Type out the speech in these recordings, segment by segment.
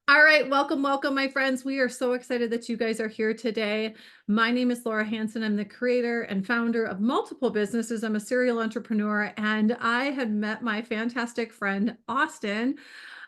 All right, welcome, welcome, my friends. We are so excited that you guys are here today. My name is Laura Hanson. I'm the creator and founder of multiple businesses. I'm a serial entrepreneur, and I had met my fantastic friend, Austin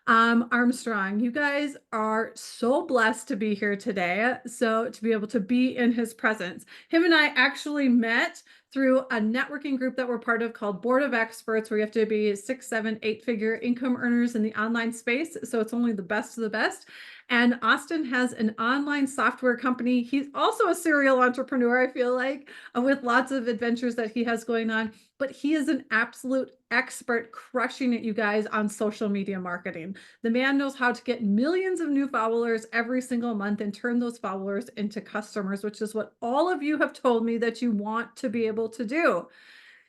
Armstrong. You guys are so blessed to be here today. So, to be able to be in his presence. Him and I actually met through a networking group that we're part of called Board of Experts, where you have to be 6, 7, 8-figure income earners in the online space. So it's only the best of the best. And Austin has an online software company. He's also a serial entrepreneur, I feel like, with lots of adventures that he has going on. But he is an absolute expert crushing it, you guys, on social media marketing. The man knows how to get millions of new followers every single month and turn those followers into customers, which is what all of you have told me that you want to be able to do.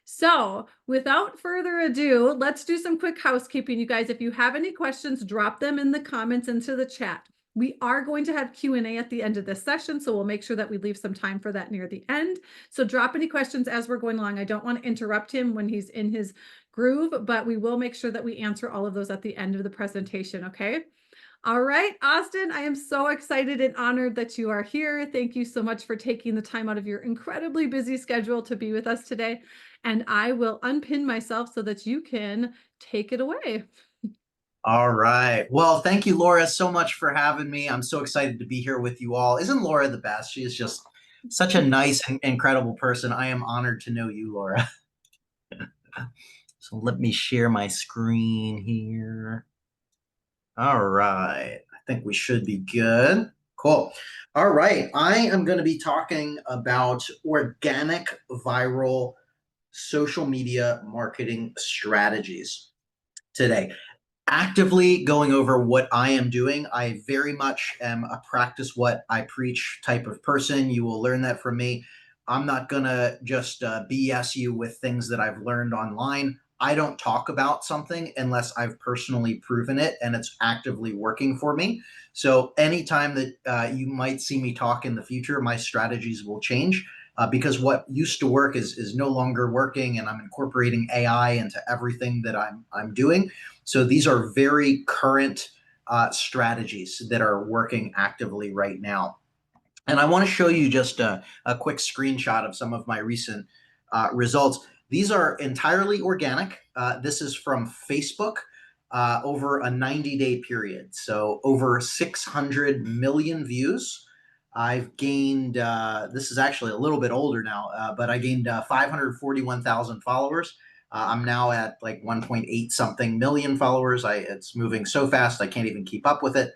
So without further ado, let's do some quick housekeeping. You guys, if you have any questions, drop them in the comments into the chat. We are going to have Q&A at the end of this session, so we'll make sure that we leave some time for that near the end. So drop any questions as we're going along. I don't want to interrupt him when he's in his groove, but we will make sure that we answer all of those at the end of the presentation, okay? All right, Austin, I am so excited and honored that you are here. Thank you so much for taking the time out of your incredibly busy schedule to be with us today. And I will unpin myself so that you can take it away. All right. Well, thank you, Laura, so much for having me. I'm so excited to be here with you all. Isn't Laura the best? She is just such a nice and incredible person. I am honored to know you, Laura. So let me share my screen here. All right. I think we should be good. Cool. All right. I am going to be talking about organic viral social media marketing strategies today. Actively going over what I am doing. I very much am a practice what I preach type of person. You will learn that from me. I'm not going to just BS you with things that I've learned online. I don't talk about something unless I've personally proven it and it's actively working for me. So anytime that you might see me talk in the future, my strategies will change. Because what used to work is no longer working, and I'm incorporating AI into everything that I'm doing. So these are very current strategies that are working actively right now. And I want to show you just a quick screenshot of some of my recent results. These are entirely organic. This is from Facebook over a 90-day period. So over 600 million views. I've gained, this is actually a little bit older now, but I gained 541,000 followers. I'm now at like 1.8 something million followers. It's moving so fast, I can't even keep up with it.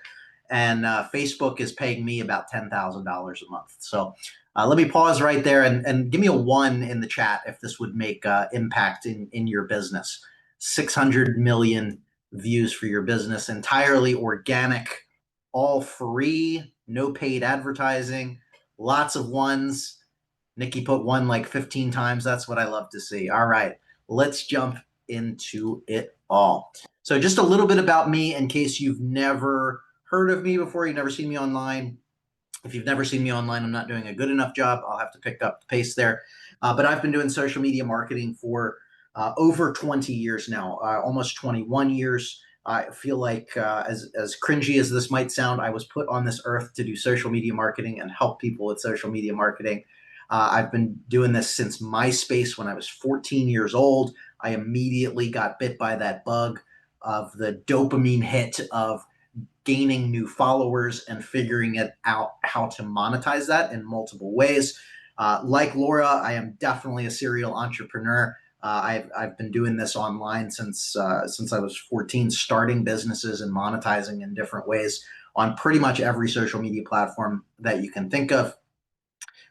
And Facebook is paying me about $10,000 a month. So let me pause right there and give me a 1 in the chat if this would make impact in your business. 600 million views for your business, entirely organic, all free, no paid advertising, lots of 1s. Nikki put 1 like 15 times. That's what I love to see. All right, let's jump into it all. So just a little bit about me in case you've never heard of me before, you've never seen me online. If you've never seen me online, I'm not doing a good enough job. I'll have to pick up the pace there. But I've been doing social media marketing for over 20 years now, almost 21 years. I feel like as cringy as this might sound, I was put on this earth to do social media marketing and help people with social media marketing. I've been doing this since MySpace when I was 14 years old. I immediately got bit by that bug of the dopamine hit of gaining new followers and figuring it out how to monetize that in multiple ways. Like Laura, I am definitely a serial entrepreneur. I've been doing this online since I was 14, starting businesses and monetizing in different ways on pretty much every social media platform that you can think of.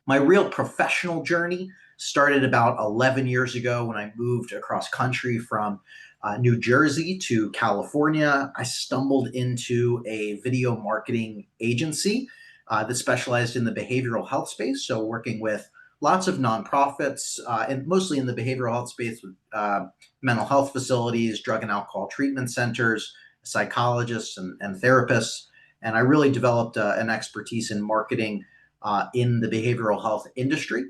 My real professional journey started about 11 years ago when I moved across country from New Jersey to California. I stumbled into a video marketing agency that specialized in the behavioral health space. So working with lots of nonprofits and mostly in the behavioral health space with mental health facilities, drug and alcohol treatment centers, psychologists and therapists. And I really developed an expertise in marketing in the behavioral health industry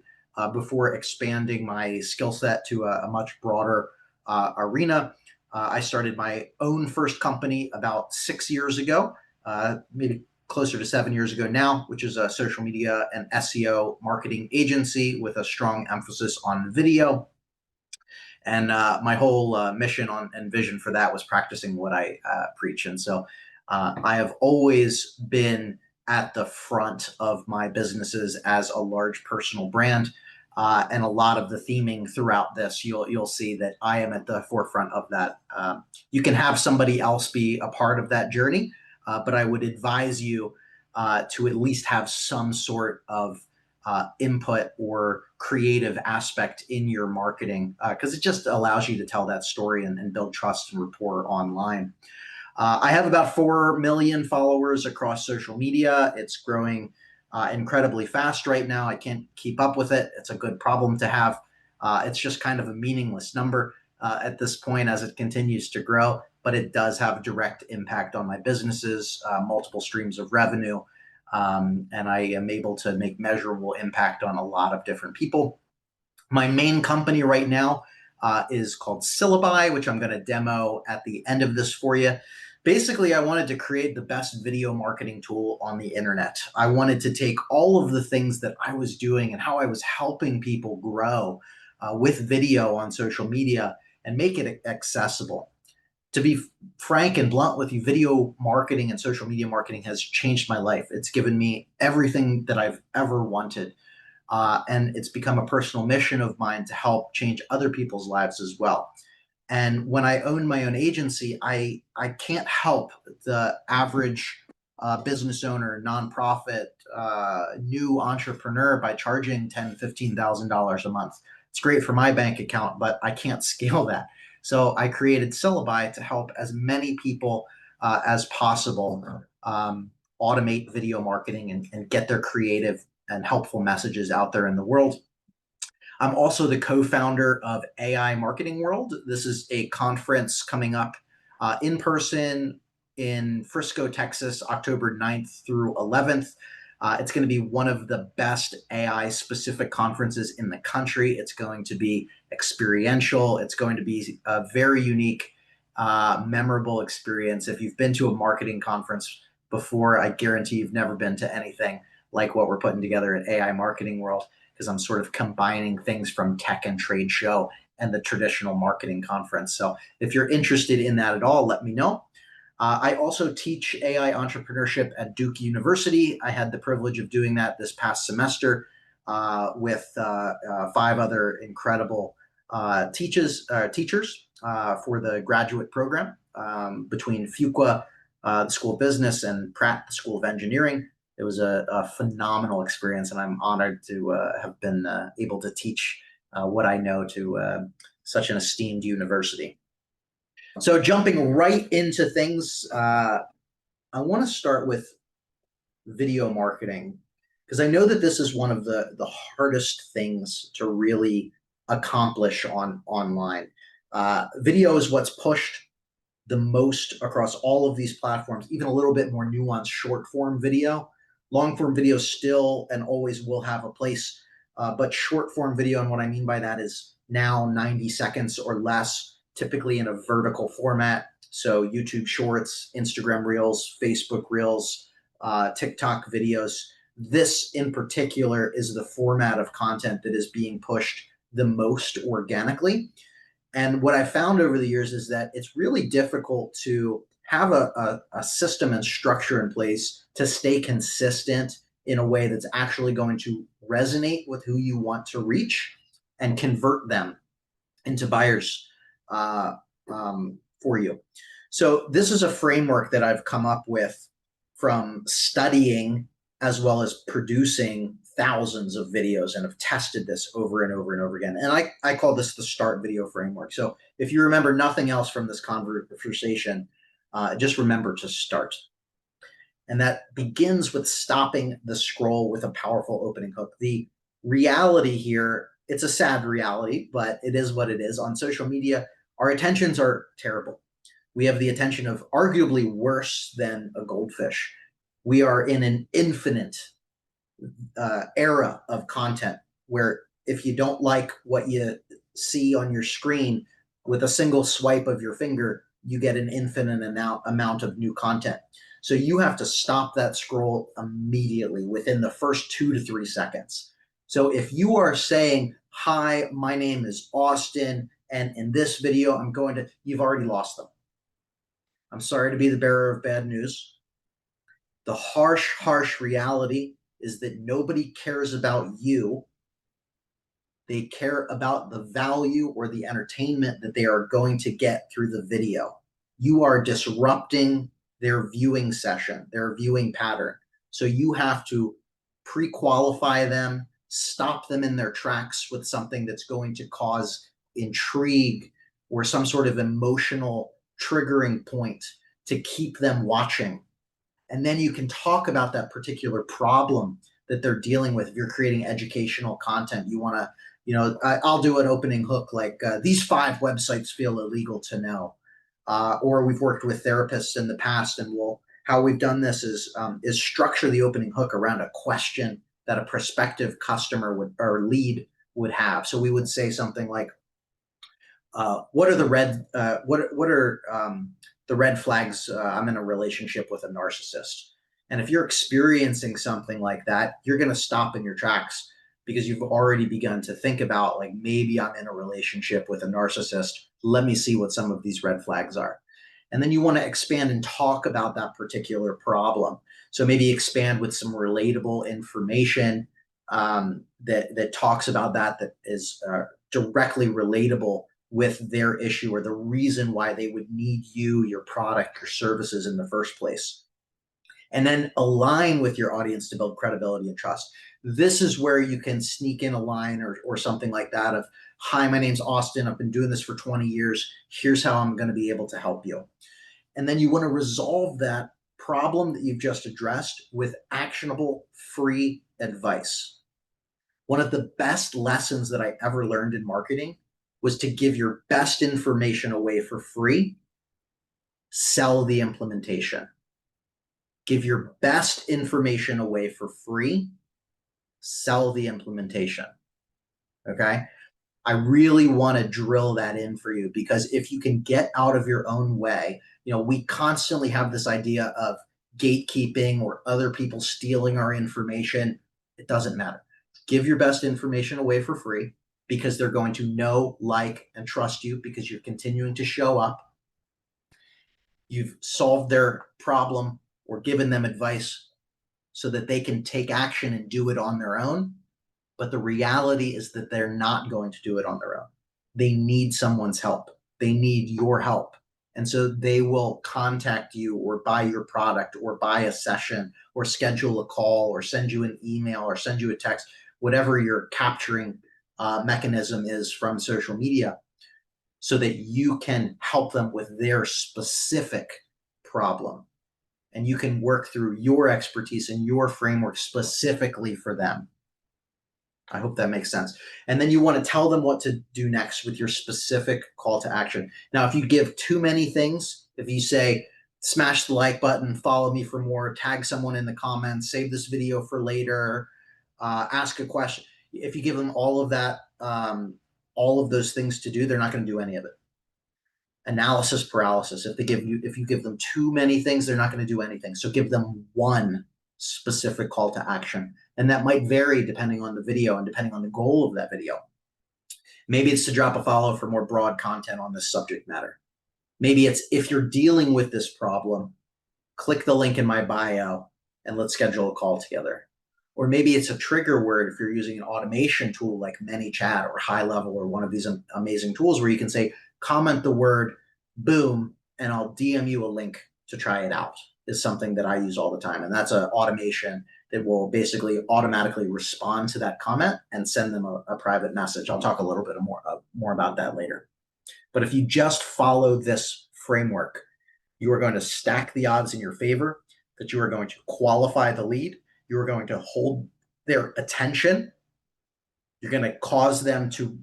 before expanding my skill set to a much broader arena. I started my own first company about 6 years ago maybe closer to 7 years ago now, which is a social media and SEO marketing agency with a strong emphasis on video. And my whole mission and vision for that was practicing what I preach. And so I have always been at the front of my businesses as a large personal brand. And a lot of the theming throughout this, you'll see that I am at the forefront of that. You can have somebody else be a part of that journey, but I would advise you to at least have some sort of input or creative aspect in your marketing, because it just allows you to tell that story and build trust and rapport online. I have about 4 million followers across social media. It's growing incredibly fast right now. I can't keep up with it. It's a good problem to have. It's just kind of a meaningless number at this point as it continues to grow, but it does have a direct impact on my businesses, multiple streams of revenue, and I am able to make measurable impact on a lot of different people. My main company right now is called Syllaby, which I'm going to demo at the end of this for you. Basically, I wanted to create the best video marketing tool on the internet. I wanted to take all of the things that I was doing and how I was helping people grow with video on social media and make it accessible. To be frank and blunt with you, video marketing and social media marketing has changed my life. It's given me everything that I've ever wanted. And it's become a personal mission of mine to help change other people's lives as well. And when I own my own agency, I can't help the average business owner, nonprofit, new entrepreneur by charging $10,000, $15,000 a month. It's great for my bank account, but I can't scale that. So I created Syllaby to help as many people as possible automate video marketing and get their creative and helpful messages out there in the world. I'm also the co-founder of AI Marketing World. This is a conference coming up in person in Frisco, Texas, October 9th through 11th. It's going to be one of the best AI-specific conferences in the country. It's going to be experiential. It's going to be a very unique, memorable experience. If you've been to a marketing conference before, I guarantee you've never been to anything like what we're putting together at AI Marketing World, because I'm sort of combining things from tech and trade show and the traditional marketing conference. So if you're interested in that at all, let me know. I also teach AI entrepreneurship at Duke University. I had the privilege of doing that this past semester with 5 other incredible teachers for the graduate program between Fuqua, the School of Business, and Pratt, the School of Engineering. It was a phenomenal experience, and I'm honored to have been able to teach what I know to such an esteemed university. So jumping right into things, I want to start with video marketing, because I know that this is one of the hardest things to really accomplish online. Video is what's pushed the most across all of these platforms, even a little bit more nuanced short form video. Long form video still and always will have a place, but short form video, and what I mean by that is now 90 seconds or less, typically in a vertical format. So YouTube Shorts, Instagram Reels, Facebook Reels, TikTok videos. This in particular is the format of content that is being pushed the most organically. And what I found over the years is that it's really difficult to have a system and structure in place to stay consistent in a way that's actually going to resonate with who you want to reach and convert them into buyers for you. So this is a framework that I've come up with from studying as well as producing thousands of videos, and have tested this over and over and over again. And I call this the START video framework. So if you remember nothing else from this conversation, just remember to start. And that begins with stopping the scroll with a powerful opening hook. The reality here, it's a sad reality, but it is what it is. On social media, our attentions are terrible. We have the attention of arguably worse than a goldfish. We are in an infinite era of content where if you don't like what you see on your screen, with a single swipe of your finger, you get an infinite amount of new content. So you have to stop that scroll immediately within the first 2 to 3 seconds. So if you are saying, hi, my name is Austin, and in this video, you've already lost them. I'm sorry to be the bearer of bad news. The harsh reality is that nobody cares about you. They care about the value or the entertainment that they are going to get through the video. You are disrupting their viewing session, their viewing pattern. So you have to pre-qualify them, stop them in their tracks with something that's going to cause intrigue or some sort of emotional triggering point to keep them watching. And then you can talk about that particular problem that they're dealing with. If you're creating educational content, you want to, I'll do an opening hook like these 5 websites feel illegal to know. Or we've worked with therapists in the past, and how we've done this is structure the opening hook around a question that a prospective customer or lead would have. So we would say something like, what are the red flags? I'm in a relationship with a narcissist. And if you're experiencing something like that, you're going to stop in your tracks because you've already begun to think about, like, maybe I'm in a relationship with a narcissist. Let me see what some of these red flags are. And then you want to expand and talk about that particular problem. So maybe expand with some relatable information that talks about that is directly relatable with their issue or the reason why they would need you, your product, your services in the first place. And then align with your audience to build credibility and trust. This is where you can sneak in a line or something like that of, hi, my name's Austin. I've been doing this for 20 years. Here's how I'm going to be able to help you. And then you want to resolve that problem that you've just addressed with actionable free advice. One of the best lessons that I ever learned in marketing was to give your best information away for free, sell the implementation. Give your best information away for free, sell the implementation. Okay? I really want to drill that in for you, because if you can get out of your own way, we constantly have this idea of gatekeeping or other people stealing our information. It doesn't matter. Give your best information away for free, because they're going to know, like, and trust you because you're continuing to show up. You've solved their problem or given them advice so that they can take action and do it on their own. But the reality is that they're not going to do it on their own. They need someone's help. They need your help. And so they will contact you or buy your product or buy a session or schedule a call or send you an email or send you a text, whatever your capturing mechanism is from social media, so that you can help them with their specific problem. And you can work through your expertise and your framework specifically for them. I hope that makes sense. And then you want to tell them what to do next with your specific call to action. Now, if you give too many things, if you say, smash the like button, follow me for more, tag someone in the comments, save this video for later, ask a question. If you give them all of that, all of those things to do, they're not going to do any of it. Analysis paralysis. If you give them too many things, they're not going to do anything. So give them one specific call to action. And that might vary depending on the video and depending on the goal of that video. Maybe it's to drop a follow for more broad content on this subject matter. Maybe it's, if you're dealing with this problem, click the link in my bio and let's schedule a call together. Or maybe it's a trigger word if you're using an automation tool like ManyChat or High Level or one of these amazing tools where you can say, comment the word boom, and I'll DM you a link to try it out, is something that I use all the time. And that's an automation that will basically automatically respond to that comment and send them a private message. I'll talk a little bit more about that later. But if you just follow this framework, you are going to stack the odds in your favor, that you are going to qualify the lead, you are going to hold their attention, you're going to cause them to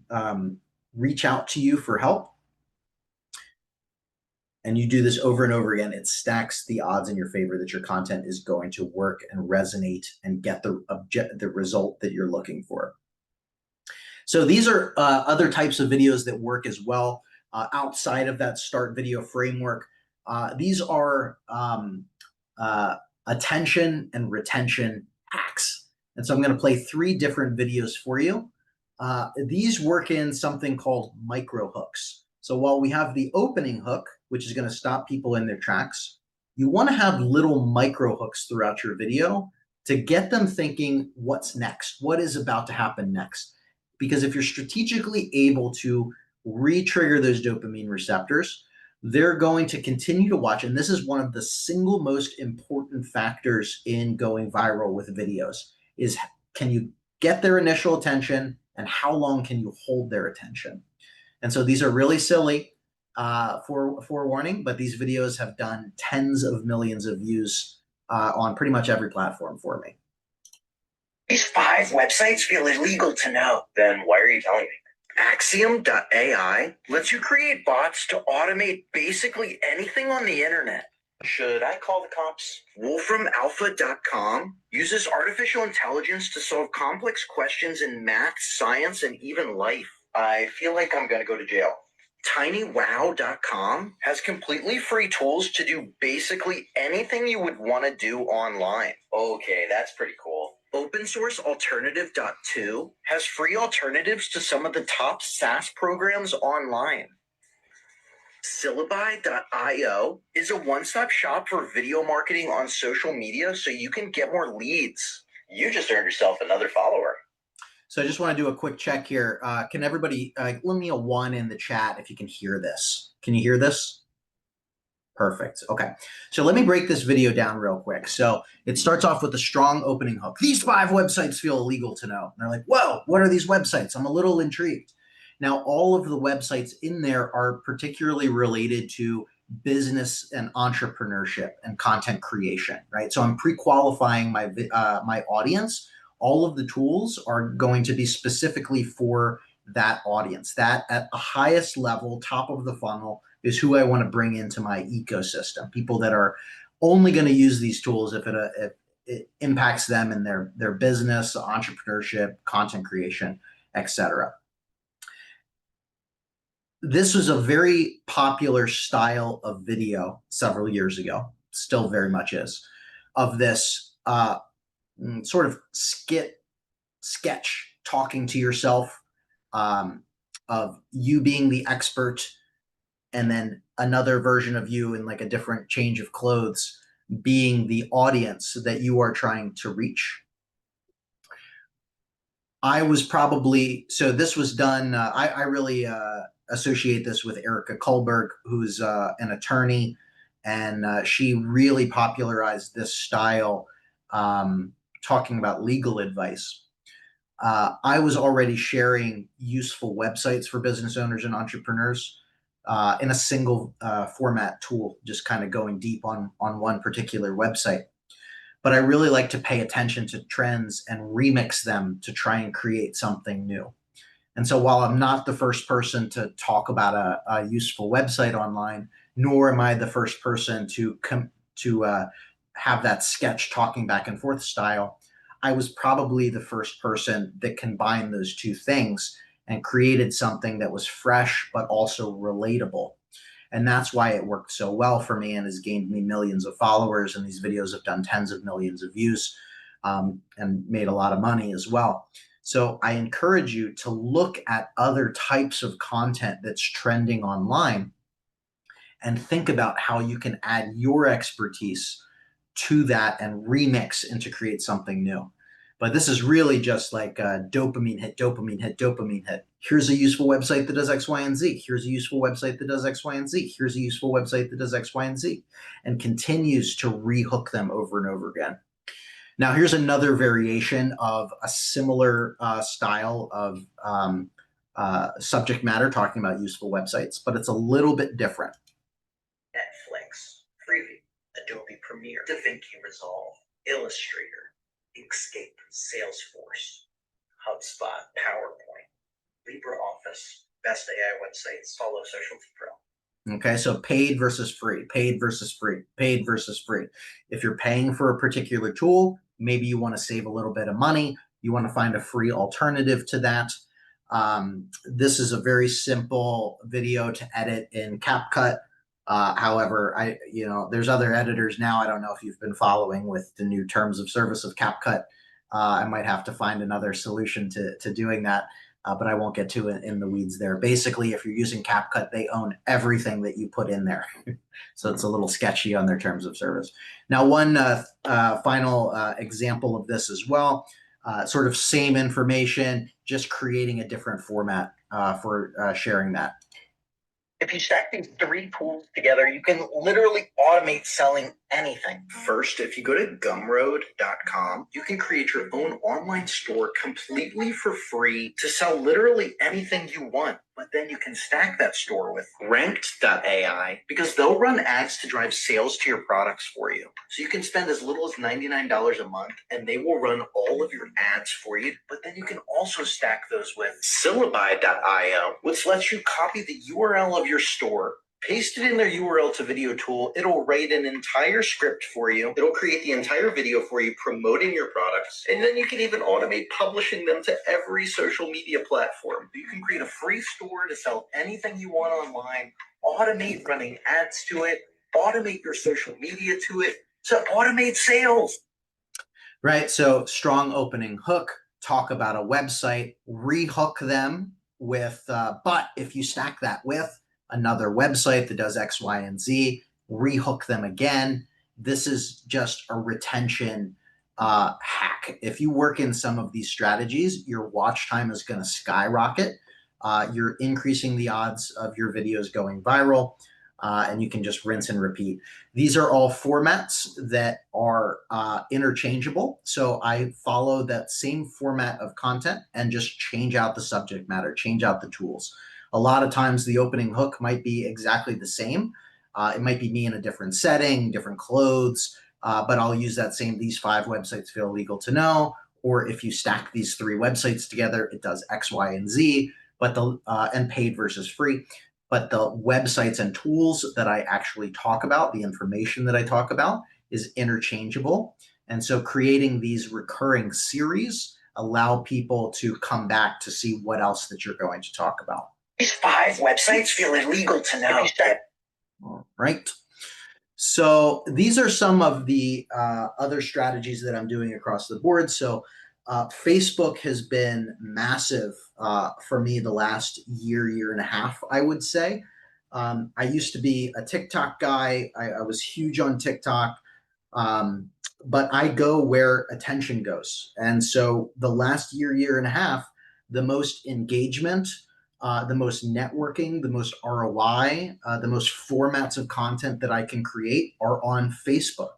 reach out to you for help, and you do this over and over again, it stacks the odds in your favor that your content is going to work and resonate and get the result that you're looking for. So these are other types of videos that work as well outside of that start video framework. These are attention and retention hacks. And so I'm going to play 3 different videos for you. These work in something called micro hooks. So while we have the opening hook, which is going to stop people in their tracks, you want to have little micro hooks throughout your video to get them thinking, what's next? What is about to happen next? Because if you're strategically able to re-trigger those dopamine receptors, they're going to continue to watch. And this is one of the single most important factors in going viral with videos is, can you get their initial attention and how long can you hold their attention? And so these are really silly, forewarning, but these videos have done tens of millions of views on pretty much every platform for me. These 5 websites feel illegal to know. Then why are you telling me? Axiom.ai lets you create bots to automate basically anything on the internet. Should I call the cops? WolframAlpha.com uses artificial intelligence to solve complex questions in math, science, and even life. I feel like I'm going to go to jail. TinyWow.com has completely free tools to do basically anything you would want to do online. Okay, that's pretty cool. OpenSourceAlternative.2 has free alternatives to some of the top SaaS programs online. Syllaby.io is a one-stop shop for video marketing on social media so you can get more leads. You just earned yourself another follower. So I just want to do a quick check here. Can everybody let me a 1 in the chat if you can hear this? Can you hear this? Perfect. Okay. So let me break this video down real quick. So it starts off with a strong opening hook. These 5 websites feel illegal to know. And they're like, whoa, what are these websites? I'm a little intrigued. Now, all of the websites in there are particularly related to business and entrepreneurship and content creation, right? So I'm pre-qualifying my my audience. All of the tools are going to be specifically for that audience. That at the highest level, top of the funnel, is who I want to bring into my ecosystem. People that are only going to use these tools if it impacts them in their business, entrepreneurship, content creation, etc. This was a very popular style of video several years ago, still very much is, of this sort of sketch talking to yourself, of you being the expert, and then another version of you in like a different change of clothes being the audience that you are trying to reach. I was probably, so this was done, I really associate this with Erica Kohlberg, who's an attorney, and she really popularized this style, talking about legal advice. I was already sharing useful websites for business owners and entrepreneurs in a single format tool, just kind of going deep on one particular website. But I really like to pay attention to trends and remix them to try and create something new. And so while I'm not the first person to talk about a useful website online, nor am I the first person to have that sketch talking back and forth style, I was probably the first person that combined those 2 things and created something that was fresh but also relatable. And that's why it worked so well for me and has gained me millions of followers. And these videos have done tens of millions of views, and made a lot of money as well. So I encourage you to look at other types of content that's trending online and think about how you can add your expertise to that and remix and to create something new. But this is really just like a dopamine hit, dopamine hit, dopamine hit. Here's a useful website that does X, Y, and Z. Here's a useful website that does X, Y, and Z. Here's a useful website that does X, Y, and Z, and continues to rehook them over and over again. Now, here's another variation of a similar style of subject matter talking about useful websites, but it's a little bit different. Netflix, Freeview, Adobe Premiere, DaVinci Resolve, Illustrator, Inkscape, Salesforce, HubSpot, PowerPoint, LibreOffice, best AI websites, follow Socialty Pro. Okay, so paid versus free, paid versus free, paid versus free. If you're paying for a particular tool, maybe you want to save a little bit of money. You want to find a free alternative to that. This is a very simple video to edit in CapCut. However, there's other editors now. I don't know if you've been following with the new terms of service of CapCut. I might have to find another solution to doing that, but I won't get too in the weeds there. Basically, if you're using CapCut, they own everything that you put in there. So it's a little sketchy on their terms of service. Now, one final example of this as well, sort of same information, just creating a different format for sharing that. If you stack these three tools together, you can literally automate selling anything. First, if you go to gumroad.com, you can create your own online store completely for free to sell literally anything you want. But then you can stack that store with ranked.ai because they'll run ads to drive sales to your products for you. So you can spend as little as $99 a month and they will run all of your ads for you. But then you can also stack those with Syllaby.io, which lets you copy the URL of your store, paste it in their URL to video tool. It'll write an entire script for you. It'll create the entire video for you promoting your products. And then you can even automate publishing them to every social media platform. You can create a free store to sell anything you want online, automate running ads to it, automate your social media to it, to automate sales. Right. So strong opening hook, talk about a website, rehook them with, but if you stack that with another website that does X, Y, and Z, rehook them again. This is just a retention hack. If you work in some of these strategies, your watch time is going to skyrocket. You're increasing the odds of your videos going viral, and you can just rinse and repeat. These are all formats that are interchangeable. So I follow that same format of content and just change out the subject matter, change out the tools. A lot of times the opening hook might be exactly the same. It might be me in a different setting, different clothes, but I'll use that same, these 5 websites feel legal to know. Or if you stack these 3 websites together, it does X, Y, and Z, but and paid versus free. But the websites and tools that I actually talk about, the information that I talk about, is interchangeable. And so creating these recurring series allow people to come back to see what else that you're going to talk about. These 5 websites feel illegal to know. All right. So these are some of the other strategies that I'm doing across the board. So Facebook has been massive for me the last year and a half, I would say. I used to be a TikTok guy. I was huge on TikTok, but I go where attention goes. And so the last year and a half, the most engagement, the most networking, the most ROI, the most formats of content that I can create are on Facebook.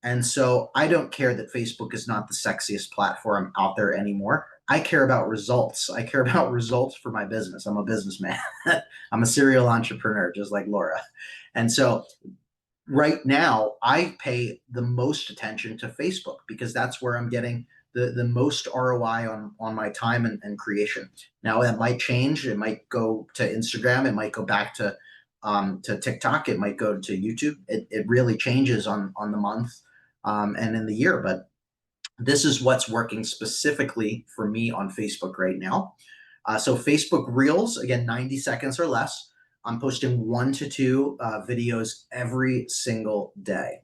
And so I don't care that Facebook is not the sexiest platform out there anymore. I care about results. I care about results for my business. I'm a businessman. I'm a serial entrepreneur, just like Laura. And so right now, I pay the most attention to Facebook because that's where I'm getting the most ROI on my time and creation. Now that might change. It might go to Instagram. It might go back to TikTok. It might go to YouTube. It really changes on the month and in the year. But this is what's working specifically for me on Facebook right now. So Facebook Reels, again, 90 seconds or less. I'm posting 1 to 2 videos every single day.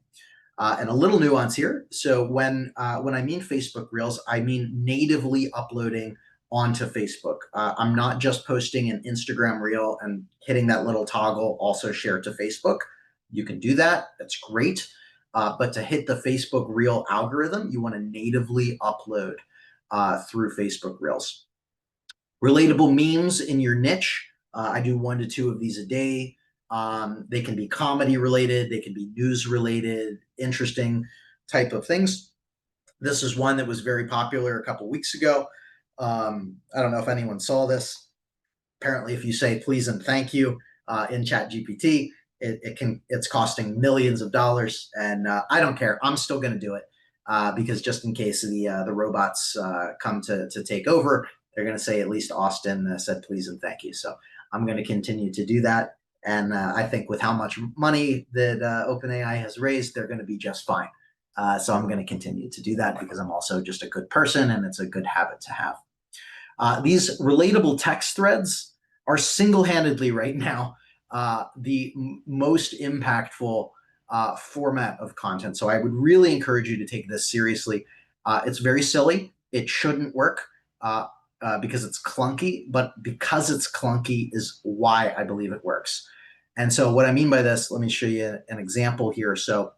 And a little nuance here. So when I mean Facebook Reels, I mean natively uploading onto Facebook. I'm not just posting an Instagram Reel and hitting that little toggle, also share to Facebook. You can do that. That's great. But to hit the Facebook Reel algorithm, you want to natively upload through Facebook Reels. Relatable memes in your niche. I do 1 to 2 of these a day. They can be comedy related. They can be news related, interesting type of things. This is one that was very popular a couple weeks ago. I don't know if anyone saw this. Apparently, if you say please and thank you in ChatGPT, it's costing millions of dollars, and I don't care. I'm still going to do it because just in case the robots come to take over, they're going to say at least Austin said please and thank you. So I'm going to continue to do that. And I think with how much money that OpenAI has raised, they're going to be just fine. So I'm going to continue to do that because I'm also just a good person and it's a good habit to have. These relatable text threads are single-handedly right now the most impactful format of content. So I would really encourage you to take this seriously. It's very silly. It shouldn't work because it's clunky, but because it's clunky is why I believe it works. And so what I mean by this, let me show you an example here. So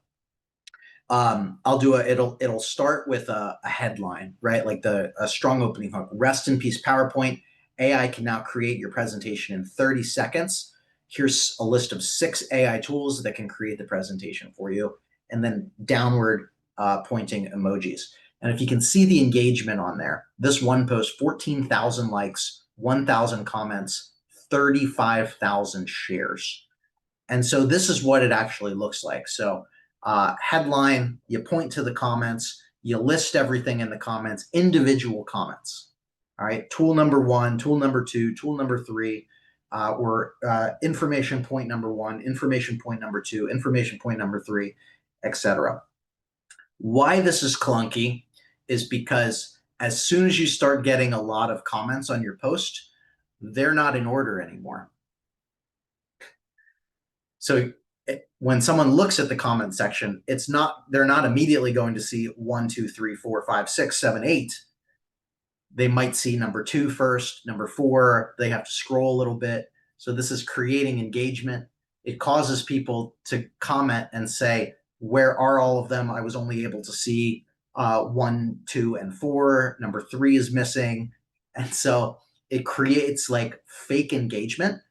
I'll do it'll start with a headline, right? Like a strong opening hook. Rest in peace, PowerPoint. AI can now create your presentation in 30 seconds. Here's a list of 6 AI tools that can create the presentation for you, and then downward pointing emojis. And if you can see the engagement on there, this one post, 14,000 likes, 1,000 comments, 35,000 shares. And so this is what it actually looks like. So headline, you point to the comments, you list everything in the comments, individual comments. All right, tool number 1, tool number 2, tool number 3, or information point number 1, information point number 2, information point number 3, etc. Why this is clunky is because as soon as you start getting a lot of comments on your post, they're not in order anymore. So when someone looks at the comment section, they're not immediately going to see 1, 2, 3, 4, 5, 6, 7, 8. They might see number 2 first, number 4, they have to scroll a little bit. So this is creating engagement. It causes people to comment and say, where are all of them? I was only able to see 1, 2, and 4. Number 3 is missing. And so it creates like fake engagement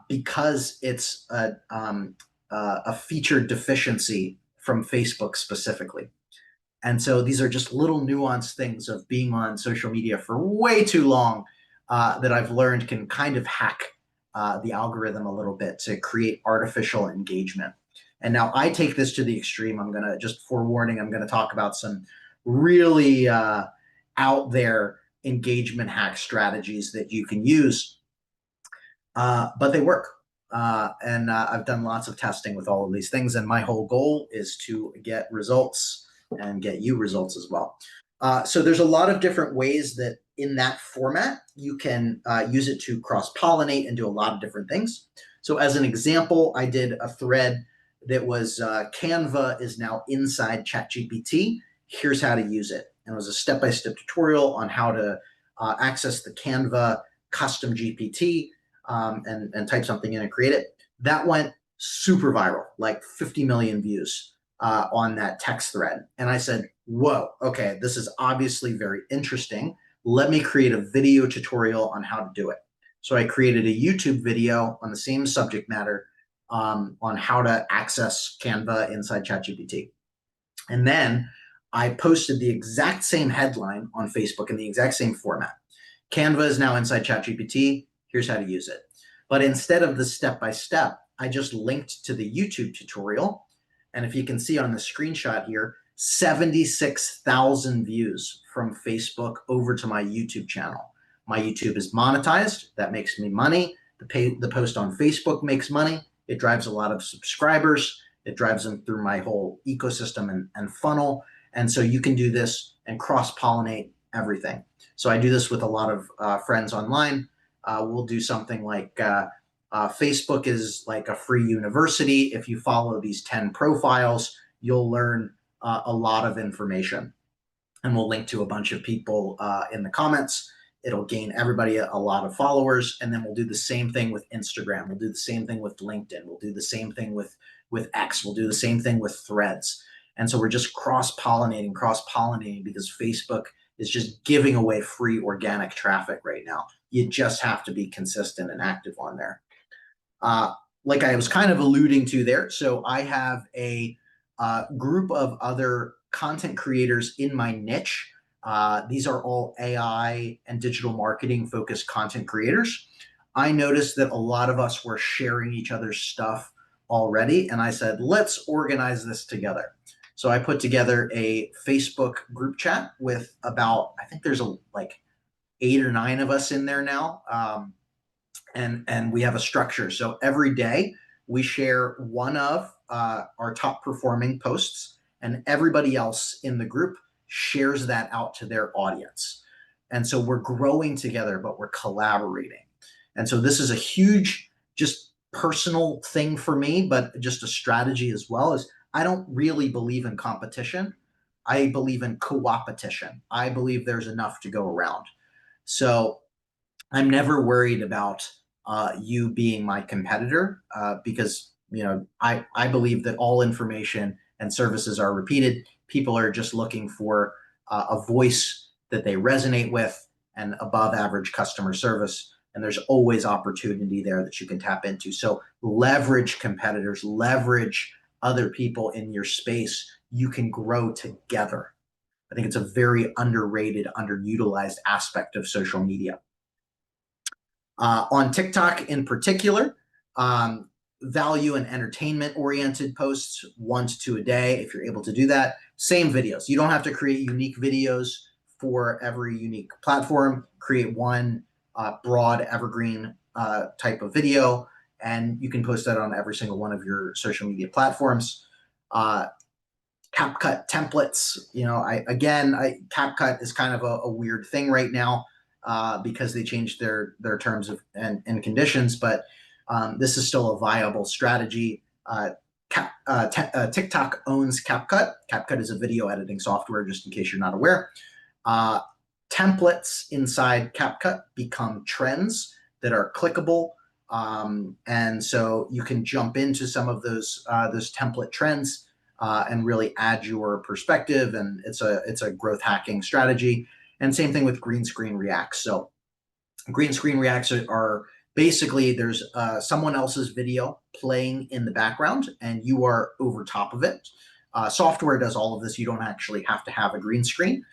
because it's a feature deficiency from Facebook specifically. And so these are just little nuanced things of being on social media for way too long that I've learned can kind of hack the algorithm a little bit to create artificial engagement. And now I take this to the extreme. I'm going to, just forewarning, I'm going to talk about some really out there engagement hack strategies that you can use, but they work. And I've done lots of testing with all of these things. And my whole goal is to get results and get you results as well. So there's a lot of different ways that in that format, you can use it to cross-pollinate and do a lot of different things. So as an example, I did a thread that was Canva is now inside ChatGPT. Here's how to use it. And it was a step-by-step tutorial on how to access the Canva custom GPT and type something in and create it. That went super viral, like 50 million views on that text thread. And I said, whoa, okay, this is obviously very interesting. Let me create a video tutorial on how to do it. So I created a YouTube video on the same subject matter on how to access Canva inside ChatGPT. And then I posted the exact same headline on Facebook in the exact same format. Canva is now inside ChatGPT. Here's how to use it. But instead of the step-by-step, I just linked to the YouTube tutorial. And if you can see on the screenshot here, 76,000 views from Facebook over to my YouTube channel. My YouTube is monetized. That makes me money. The post on Facebook makes money. It drives a lot of subscribers. It drives them through my whole ecosystem and funnel. And so you can do this and cross-pollinate everything. So I do this with a lot of friends online. We'll do something like Facebook is like a free university. If you follow these 10 profiles, you'll learn a lot of information. And we'll link to a bunch of people in the comments. It'll gain everybody a lot of followers. And then we'll do the same thing with Instagram. We'll do the same thing with LinkedIn. We'll do the same thing with X. We'll do the same thing with Threads. And so we're just cross-pollinating because Facebook is just giving away free organic traffic right now. You just have to be consistent and active on there. Like I was kind of alluding to there, so I have a group of other content creators in my niche. These are all AI and digital marketing focused content creators. I noticed that a lot of us were sharing each other's stuff already, and I said, let's organize this together. So I put together a Facebook group chat with about, I think there's like 8 or 9 of us in there now. And we have a structure. So every day we share one of our top performing posts, and everybody else in the group shares that out to their audience. And so we're growing together, but we're collaborating. And so this is a huge just personal thing for me, but just a strategy as well, is I don't really believe in competition. I believe in co-opetition. I believe there's enough to go around. So I'm never worried about you being my competitor because I believe that all information and services are repeated. People are just looking for a voice that they resonate with and above average customer service. And there's always opportunity there that you can tap into. So leverage competitors, leverage other people in your space. You can grow together. I think it's a very underrated, underutilized aspect of social media. On TikTok in particular, value and entertainment oriented posts, 1 to 2 a day, if you're able to do that. Same videos. You don't have to create unique videos for every unique platform. Create one broad evergreen type of video, and you can post that on every single one of your social media platforms. CapCut templates, CapCut is kind of a weird thing right now because they changed their terms of and conditions, but this is still a viable strategy. TikTok owns CapCut. CapCut is a video editing software, just in case you're not aware. Templates inside CapCut become trends that are clickable. And so you can jump into some of those template trends and really add your perspective. And it's a growth hacking strategy. And same thing with green screen reacts. So green screen reacts are basically there's someone else's video playing in the background and you are over top of it. Software does all of this. You don't actually have to have a green screen.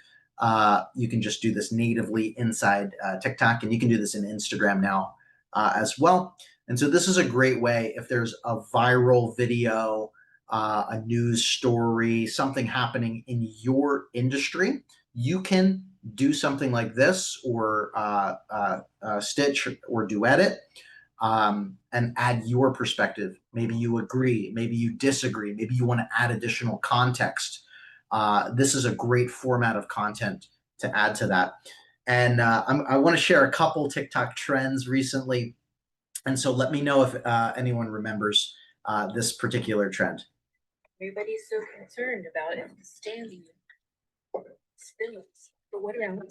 You can just do this natively inside TikTok, and you can do this in Instagram now as well. And so this is a great way if there's a viral video, a news story, something happening in your industry, you can do something like this or stitch or duet it and add your perspective. Maybe you agree, maybe you disagree, maybe you want to add additional context. This is a great format of content to add to that. And I want to share a couple TikTok trends recently. And so let me know if anyone remembers this particular trend. Everybody's so concerned about it standing still. But what around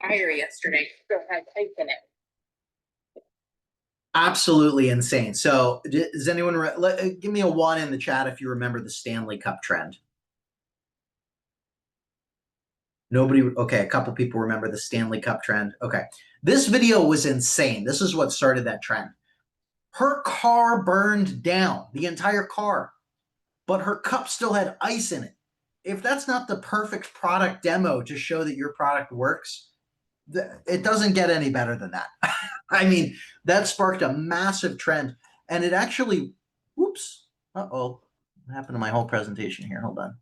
fire yesterday? So had ice in it. Absolutely insane. So does anyone give me a 1 in the chat if you remember the Stanley Cup trend? Nobody. Okay, a couple people remember the Stanley Cup trend. Okay, this video was insane. This is what started that trend. Her car burned down, the entire car, but her cup still had ice in it. If that's not the perfect product demo to show that your product works, it doesn't get any better than that. I mean, that sparked a massive trend, and it actually, whoops, what happened to my whole presentation here? Hold on.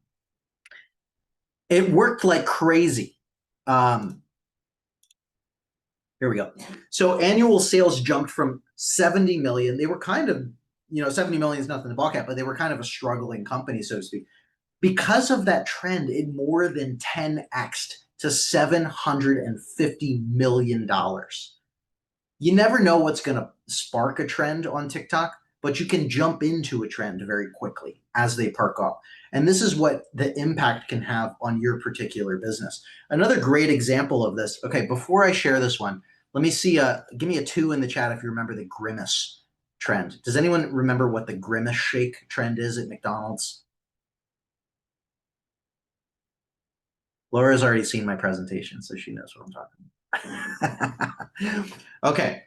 It worked like crazy. Here we go. So annual sales jumped from 70 million. They were kind of, 70 million is nothing to balk at, but they were kind of a struggling company, so to speak. Because of that trend, it more than 10x'd to $750 million. You never know what's going to spark a trend on TikTok, but you can jump into a trend very quickly as they perk up. And this is what the impact can have on your particular business. Another great example of this. Okay, before I share this one, let me see, give me a 2 in the chat if you remember the Grimace trend. Does anyone remember what the Grimace shake trend is at McDonald's? Laura's already seen my presentation, so she knows what I'm talking about. Okay.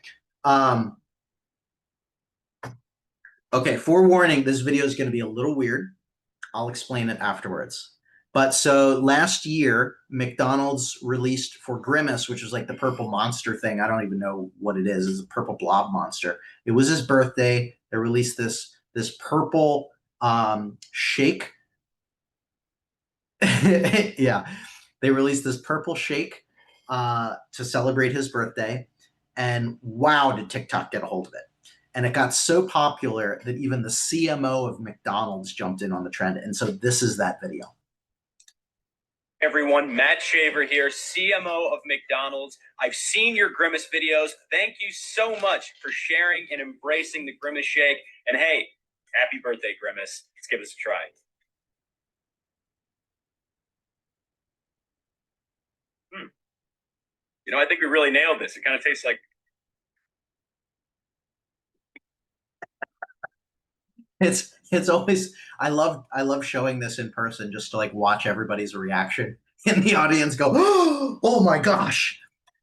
Okay, forewarning, this video is going to be a little weird. I'll explain it afterwards. But so last year, McDonald's released for Grimace, which was like the purple monster thing. I don't even know what it is. It's a purple blob monster. It was his birthday. They released this purple shake. Yeah, they released this purple shake to celebrate his birthday. And wow, did TikTok get a hold of it. And it got so popular that even the CMO of McDonald's jumped in on the trend. And so this is that video. Everyone, Matt Shaver here, CMO of McDonald's. I've seen your Grimace videos. Thank you so much for sharing and embracing the Grimace Shake. And hey, happy birthday, Grimace. Let's give this a try. You know, I think we really nailed this. It kind of tastes like. It's always I love showing this in person just to like watch everybody's reaction in the audience go, oh my gosh.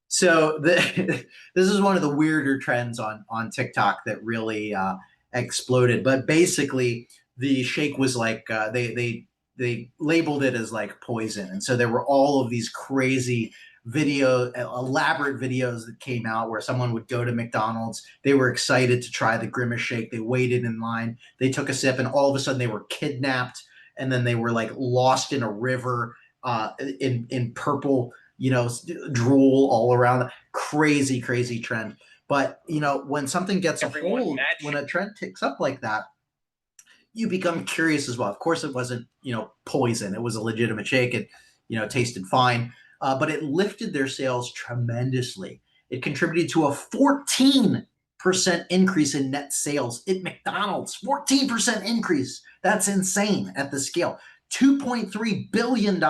So this is one of the weirder trends on TikTok that really exploded. But basically, the shake was like they labeled it as like poison, and so there were all of these crazy elaborate videos that came out where someone would go to McDonald's. They were excited to try the Grimace Shake. They waited in line. They took a sip, and all of a sudden they were kidnapped, and then they were like lost in a river in purple, drool all around. Crazy, crazy trend. But when something gets a hold, when a trend ticks up like that, you become curious as well. Of course, it wasn't poison. It was a legitimate shake. It tasted fine, but it lifted their sales tremendously. It contributed to a 14% increase in net sales at McDonald's. 14% increase. That's insane at the scale. $2.3 billion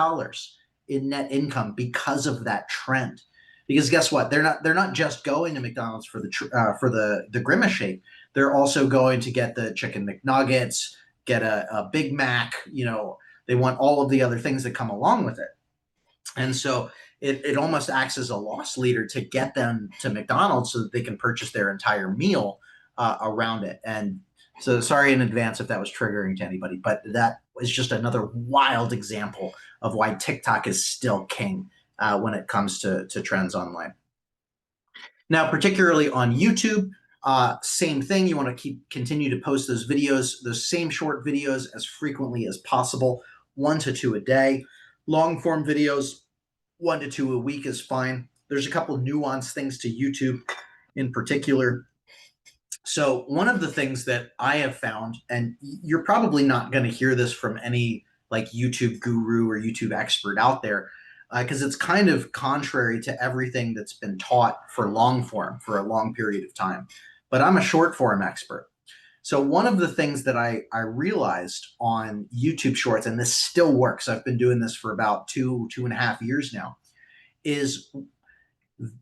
in net income because of that trend. Because guess what? They're not just going to McDonald's for the Grimace Shake. They're also going to get the chicken McNuggets, get a Big Mac. They want all of the other things that come along with it. And so it almost acts as a loss leader to get them to McDonald's so that they can purchase their entire meal around it. And so sorry in advance if that was triggering to anybody, but that was just another wild example of why TikTok is still king when it comes to trends online. Now, particularly on YouTube, same thing. You want to continue to post those videos, those same short videos as frequently as possible, 1 to 2 a day. Long form videos, 1 to 2 a week is fine. There's a couple of nuanced things to YouTube in particular. So one of the things that I have found, and you're probably not going to hear this from any like YouTube guru or YouTube expert out there, because it's kind of contrary to everything that's been taught for long form for a long period of time. But I'm a short form expert. So one of the things that I realized on YouTube Shorts, and this still works, I've been doing this for about 2.5 years now, is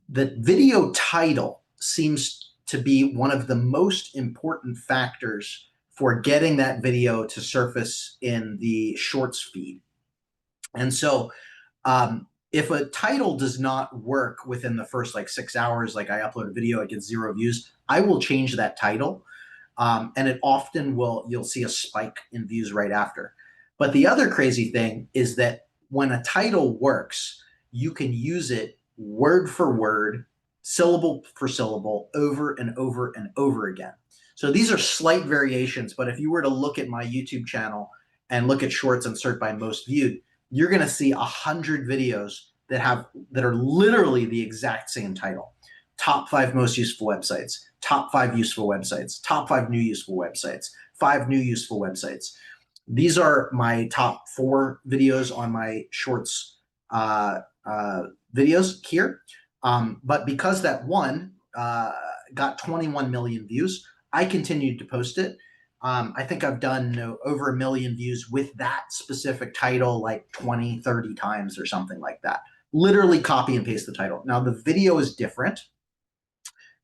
that video title seems to be one of the most important factors for getting that video to surface in the Shorts feed. And so if a title does not work within the first like 6 hours, like I upload a video, I get 0 views, I will change that title. And it often you'll see a spike in views right after. But the other crazy thing is that when a title works, you can use it word for word, syllable for syllable, over and over and over again. So these are slight variations, but if you were to look at my YouTube channel and look at Shorts and sort by most viewed, you're going to see 100 videos that are literally the exact same title. Top 5 most useful websites, top 5 useful websites, top 5 new useful websites, 5 new useful websites. These are my top 4 videos on my Shorts videos here. But because that one got 21 million views, I continued to post it. I think I've done over 1 million views with that specific title like 20, 30 times or something like that. Literally copy and paste the title. Now the video is different,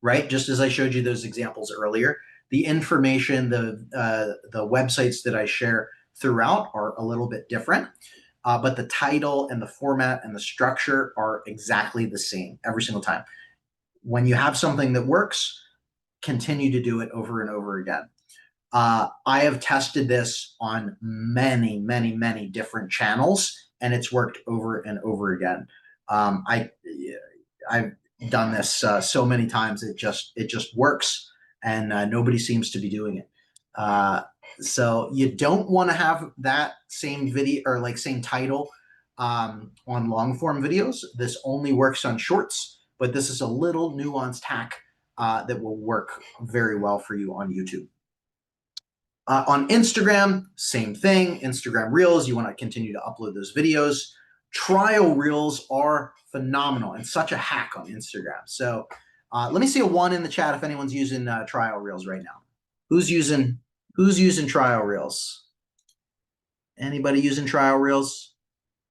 right? Just as I showed you those examples earlier, the information, the websites that I share throughout are a little bit different, but the title and the format and the structure are exactly the same every single time. When you have something that works, continue to do it over and over again. I have tested this on many, many, many different channels, and it's worked over and over again. I've done this so many times, it just works, and nobody seems to be doing it. So you don't want to have that same video or like same title on long form videos. This only works on Shorts, but this is a little nuanced hack that will work very well for you on YouTube. On Instagram, same thing. Instagram Reels, you want to continue to upload those videos. trial reels are phenomenal and such a hack on Instagram. So let me see a 1 in the chat if anyone's using trial reels right now. Who's using trial reels? Anybody using trial reels?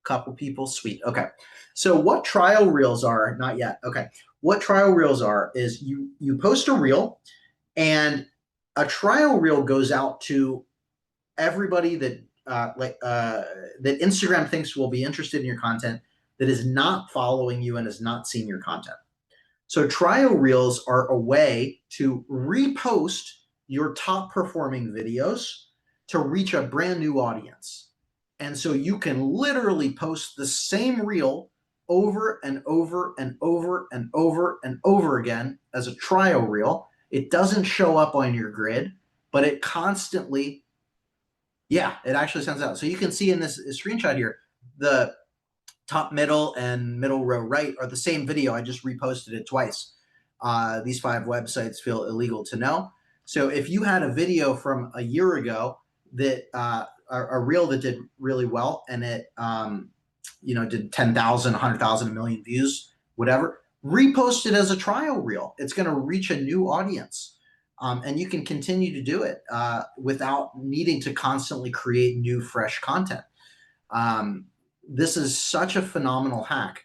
Couple people, sweet. Okay. So what trial reels are, not yet. Okay. What trial reels are is you post a reel, and a trial reel goes out to everybody that that Instagram thinks will be interested in your content, that is not following you and has not seen your content. So trial reels are a way to repost your top performing videos to reach a brand new audience. And so you can literally post the same reel over and over and over and over and over again as a trial reel. It doesn't show up on your grid, but it constantly, yeah, it actually sends out. So you can see in this screenshot here, the top middle and middle row right are the same video. I just reposted it twice. These 5 websites feel illegal to know. So if you had a video from a year ago that a reel that did really well, and it did 10,000, 100,000, a million views, whatever, repost it as a trial reel. It's going to reach a new audience. And you can continue to do it without needing to constantly create new, fresh content. This is such a phenomenal hack.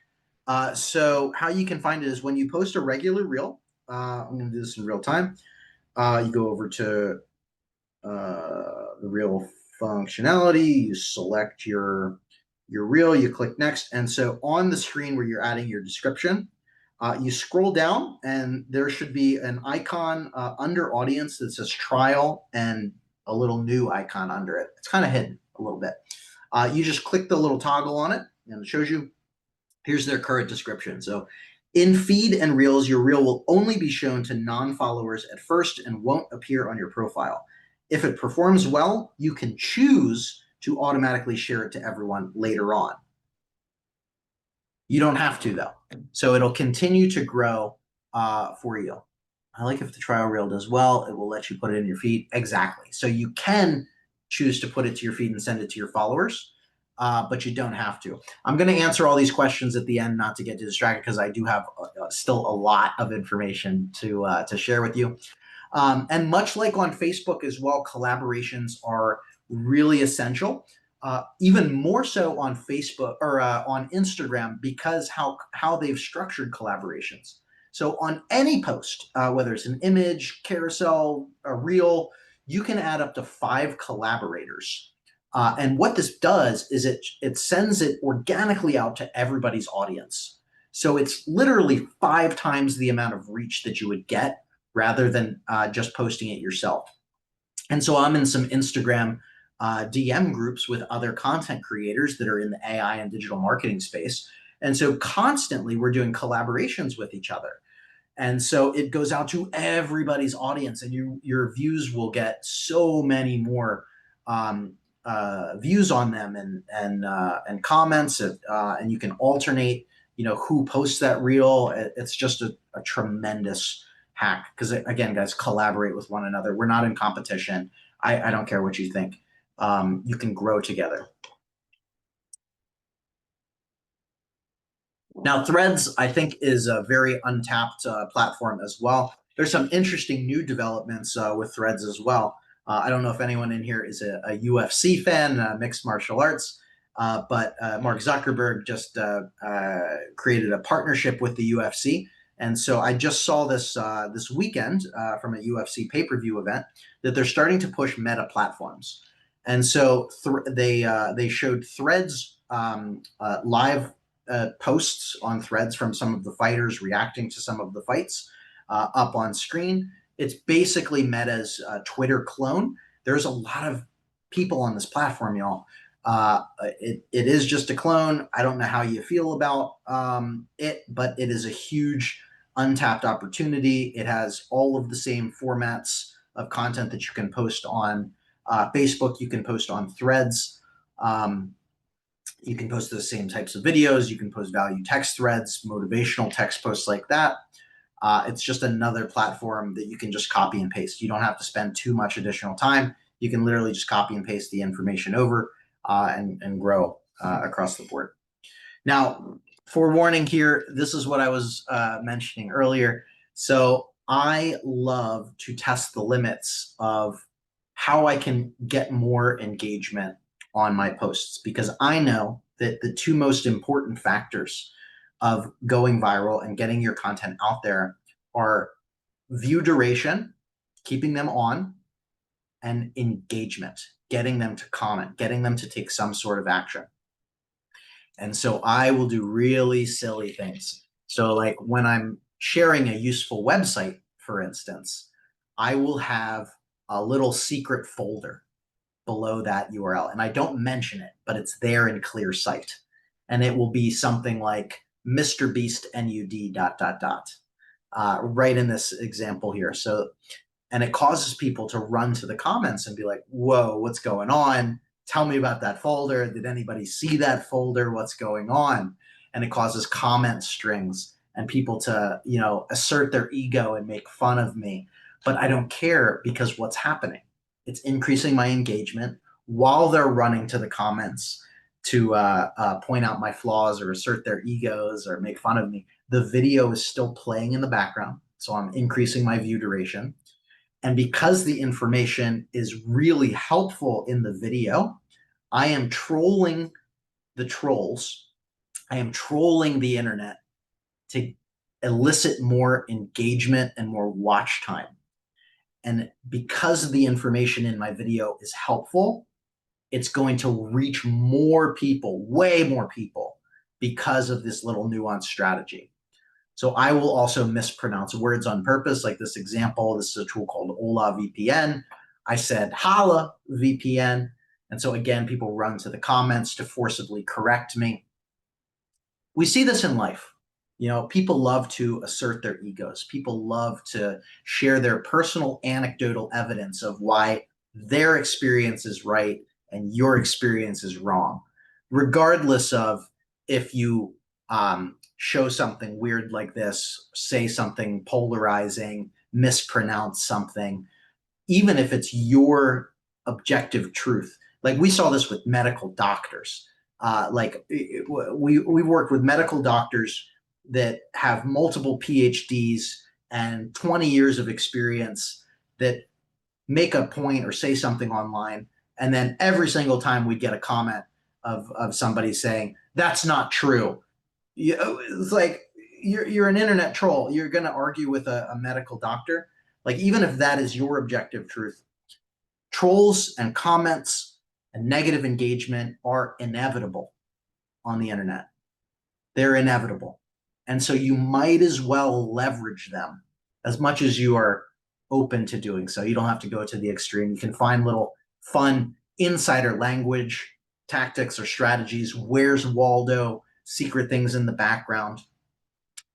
So how you can find it is when you post a regular reel. I'm going to do this in real time. You go over to the reel functionality. You select your reel. You click next, and so on the screen where you're adding your description, you scroll down, and there should be an icon under audience that says trial and a little new icon under it. It's kind of hidden a little bit. You just click the little toggle on it, and it shows you, here's their current description. So in feed and reels, your reel will only be shown to non-followers at first and won't appear on your profile. If it performs well, you can choose to automatically share it to everyone later on. You don't have to, though. So it'll continue to grow for you. I like if the trial reel does well, it will let you put it in your feed. Exactly. So you can choose to put it to your feed and send it to your followers, but you don't have to. I'm going to answer all these questions at the end, not to get distracted, because I do have still a lot of information to share with you. And much like on Facebook as well, collaborations are really essential. Even more so on Facebook or on Instagram, because how they've structured collaborations. So on any post, whether it's an image, carousel, a reel, you can add up to 5 collaborators. And what this does is it sends it organically out to everybody's audience. So it's literally 5 times the amount of reach that you would get rather than just posting it yourself. And so I'm in some Instagram DM groups with other content creators that are in the AI and digital marketing space. And so constantly we're doing collaborations with each other. And so it goes out to everybody's audience, and your views will get so many more views on them and comments, and you can alternate, who posts that reel. It's just a tremendous hack, because again, guys, collaborate with one another. We're not in competition. I don't care what you think. You can grow together. Now, Threads, I think, is a very untapped platform as well. There's some interesting new developments with Threads as well. I don't know if anyone in here is a UFC fan, mixed martial arts, but Mark Zuckerberg just created a partnership with the UFC. And so I just saw this this weekend from a UFC pay-per-view event that they're starting to push meta platforms. And so they showed Threads live posts on Threads from some of the fighters reacting to some of the fights up on screen. It's basically Meta's Twitter clone. There's a lot of people on this platform, y'all. It is just a clone. I don't know how you feel about it, but it is a huge untapped opportunity. It has all of the same formats of content that you can post on Facebook. You can post on Threads. You can post the same types of videos. You can post value text threads, motivational text posts like that. It's just another platform that you can just copy and paste. You don't have to spend too much additional time. You can literally just copy and paste the information over and grow across the board. Now, forewarning here, this is what I was mentioning earlier. So I love to test the limits of how I can get more engagement on my posts, because I know that the two most important factors of going viral and getting your content out there are view duration, keeping them on, and engagement, getting them to comment, getting them to take some sort of action. And so I will do really silly things. So like when I'm sharing a useful website, for instance, I will have a little secret folder below that URL. And I don't mention it, but it's there in clear sight. And it will be something like Mr. Beast NUD ... right in this example here. So, and it causes people to run to the comments and be like, whoa, what's going on? Tell me about that folder. Did anybody see that folder? What's going on? And it causes comment strings and people to, assert their ego and make fun of me. But I don't care, because what's happening? It's increasing my engagement while they're running to the comments to point out my flaws or assert their egos or make fun of me. The video is still playing in the background, so I'm increasing my view duration. And because the information is really helpful in the video, I am trolling the trolls. I am trolling the internet to elicit more engagement and more watch time. And because the information in my video is helpful, it's going to reach more people, way more people, because of this little nuanced strategy. So I will also mispronounce words on purpose, like this example. This is a tool called Hola VPN. I said Hala VPN. And so again, people run to the comments to forcibly correct me. We see this in life. People love to assert their egos. People love to share their personal anecdotal evidence of why their experience is right and your experience is wrong, regardless of if you show something weird like this, say something polarizing, mispronounce something, even if it's your objective truth. Like we saw this with medical doctors. We worked with medical doctors that have multiple PhDs and 20 years of experience that make a point or say something online. And then every single time we get a comment of somebody saying, that's not true. It's like, you're an internet troll. You're going to argue with a medical doctor. Like, even if that is your objective truth, trolls and comments and negative engagement are inevitable on the internet. They're inevitable. And so you might as well leverage them as much as you are open to doing so. You don't have to go to the extreme. You can find little fun insider language tactics or strategies. Where's Waldo? Secret things in the background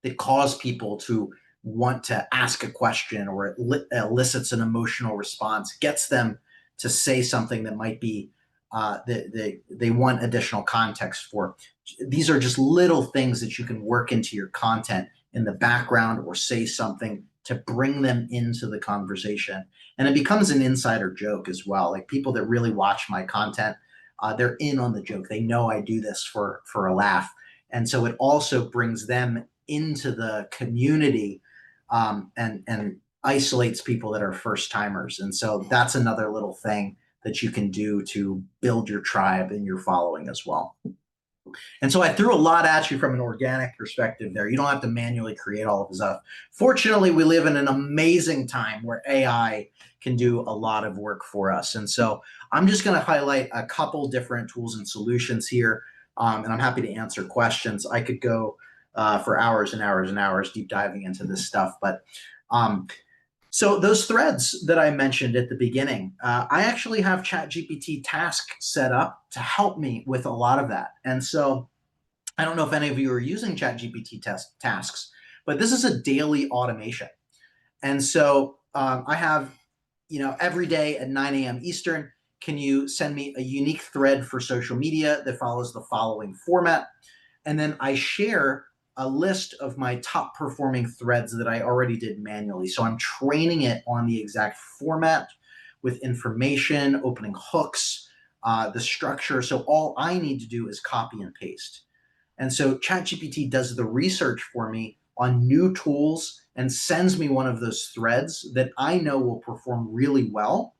that cause people to want to ask a question, or it elicits an emotional response, gets them to say something that might be they want additional context for. These are just little things that you can work into your content in the background, or say something to bring them into the conversation. And it becomes an insider joke as well. Like, people that really watch my content, they're in on the joke. They know I do this for a laugh. And so it also brings them into the community, and isolates people that are first timers. And so that's another little thing that you can do to build your tribe and your following as well. And so I threw a lot at you from an organic perspective there. You don't have to manually create all of this stuff. Fortunately, we live in an amazing time where AI can do a lot of work for us. And so I'm just going to highlight a couple different tools and solutions here. And I'm happy to answer questions. I could go for hours and hours and hours deep diving into this stuff. But so those threads that I mentioned at the beginning, I actually have ChatGPT task set up to help me with a lot of that. And so I don't know if any of you are using ChatGPT tasks, but this is a daily automation. And so I have, every day at 9 a.m. Eastern, can you send me a unique thread for social media that follows the following format? And then I share a list of my top performing threads that I already did manually. So I'm training it on the exact format with information, opening hooks, the structure. So all I need to do is copy and paste. And so ChatGPT does the research for me on new tools and sends me one of those threads that I know will perform really well.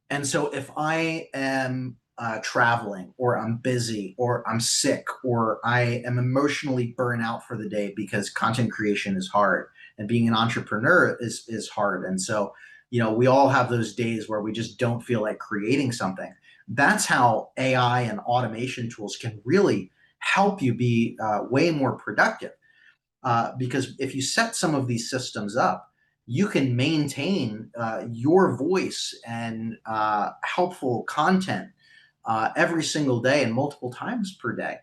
And so if I am traveling, or I'm busy, or I'm sick, or I am emotionally burnt out for the day because content creation is hard and being an entrepreneur is hard. And so, we all have those days where we just don't feel like creating something. That's how AI and automation tools can really help you be way more productive. Because if you set some of these systems up, you can maintain your voice and helpful content every single day and multiple times per day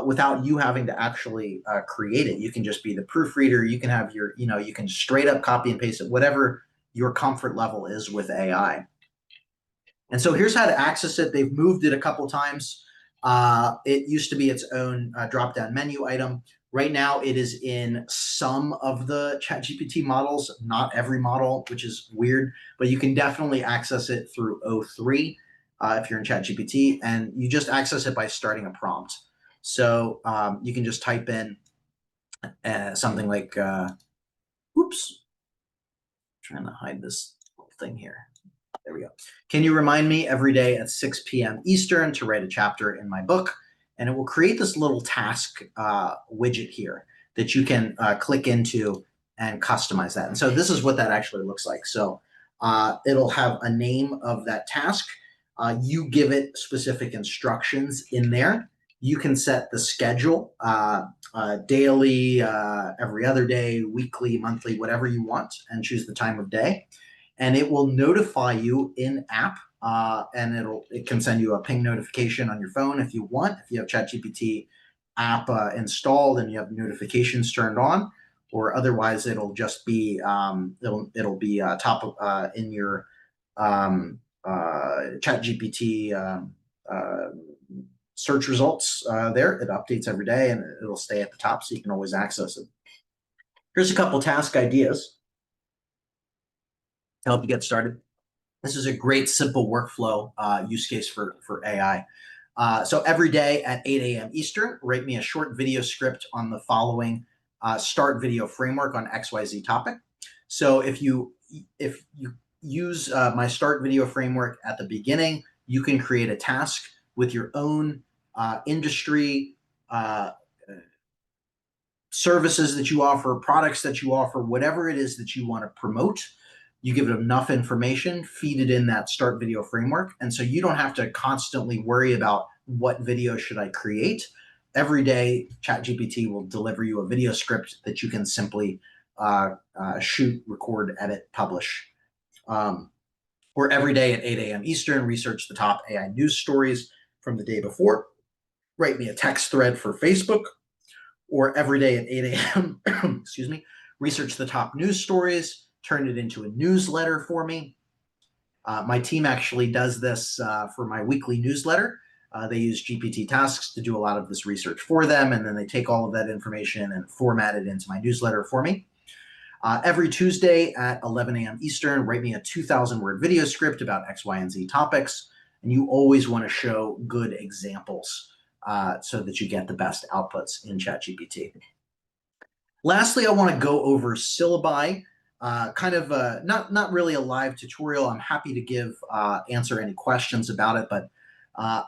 without you having to actually create it. You can just be the proofreader. You can have you can straight up copy and paste it, whatever your comfort level is with AI. And so here's how to access it. They've moved it a couple times. It used to be its own drop-down menu item. Right now, it is in some of the ChatGPT models, not every model, which is weird, but you can definitely access it through O3 if you're in ChatGPT, and you just access it by starting a prompt. So you can just type in something like, oops, trying to hide this little thing here. There we go. Can you remind me every day at 6 p.m. Eastern to write a chapter in my book? And it will create this little task widget here that you can click into and customize that. And so this is what that actually looks like. So it'll have a name of that task. You give it specific instructions in there. You can set the schedule, daily, every other day, weekly, monthly, whatever you want, and choose the time of day. And it will notify you in app, and it can send you a ping notification on your phone if you want. If you have ChatGPT app installed and you have notifications turned on, or otherwise it'll just be it'll be top of in your ChatGPT search results there. It updates every day and it'll stay at the top, so you can always access it. Here's a couple task ideas to help you get started. This is a great simple workflow use case for AI. So every day at 8 a.m. Eastern, write me a short video script on the following start video framework on XYZ topic. So if you use my start video framework at the beginning, you can create a task with your own industry, services that you offer, products that you offer, whatever it is that you want to promote. You give it enough information, feed it in that start video framework. And so you don't have to constantly worry about what video should I create. Every day, ChatGPT will deliver you a video script that you can simply shoot, record, edit, publish. Or every day at 8 a.m. Eastern, research the top AI news stories from the day before. Write me a text thread for Facebook. Or every day at 8 a.m., excuse me, research the top news stories, turn it into a newsletter for me. My team actually does this for my weekly newsletter. They use GPT tasks to do a lot of this research for them, and then they take all of that information and format it into my newsletter for me. Every Tuesday at 11 a.m. Eastern, write me a 2,000-word video script about X, Y, and Z topics. And you always want to show good examples so that you get the best outputs in ChatGPT. Lastly, I want to go over Syllaby, kind of not really a live tutorial. I'm happy to answer any questions about it. But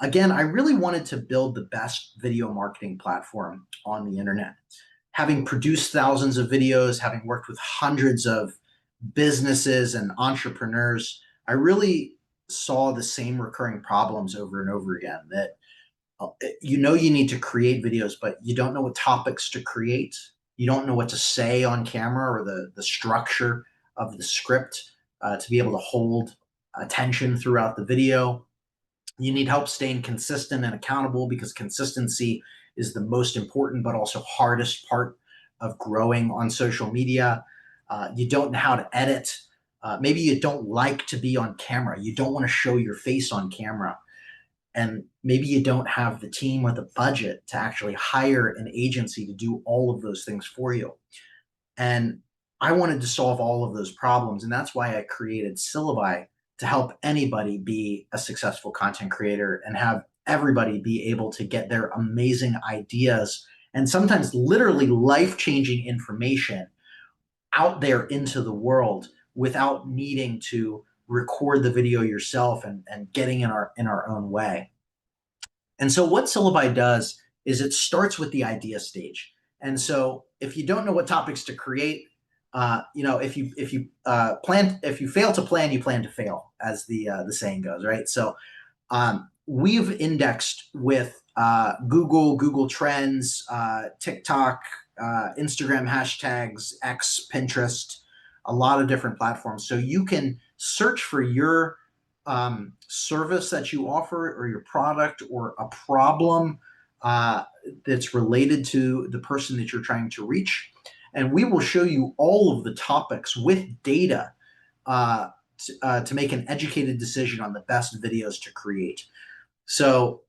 again, I really wanted to build the best video marketing platform on the internet. Having produced thousands of videos, having worked with hundreds of businesses and entrepreneurs, I really saw the same recurring problems over and over again, that you need to create videos, but you don't know what topics to create. You don't know what to say on camera, or the structure of the script to be able to hold attention throughout the video. You need help staying consistent and accountable, because consistency is the most important but also hardest part of growing on social media. You don't know how to edit. Maybe you don't like to be on camera. You don't want to show your face on camera. And maybe you don't have the team or the budget to actually hire an agency to do all of those things for you. And I wanted to solve all of those problems. And that's why I created Syllaby, to help anybody be a successful content creator and have everybody be able to get their amazing ideas and sometimes literally life-changing information out there into the world without needing to record the video yourself and getting in our own way. And so what Syllaby does is it starts with the idea stage. And so if you don't know what topics to create, if you fail to plan, you plan to fail, as the saying goes, right? So we've indexed with Google Trends, TikTok, Instagram hashtags, X, Pinterest, a lot of different platforms. So you can search for your service that you offer or your product or a problem that's related to the person that you're trying to reach. And we will show you all of the topics with data to make an educated decision on the best videos to create. So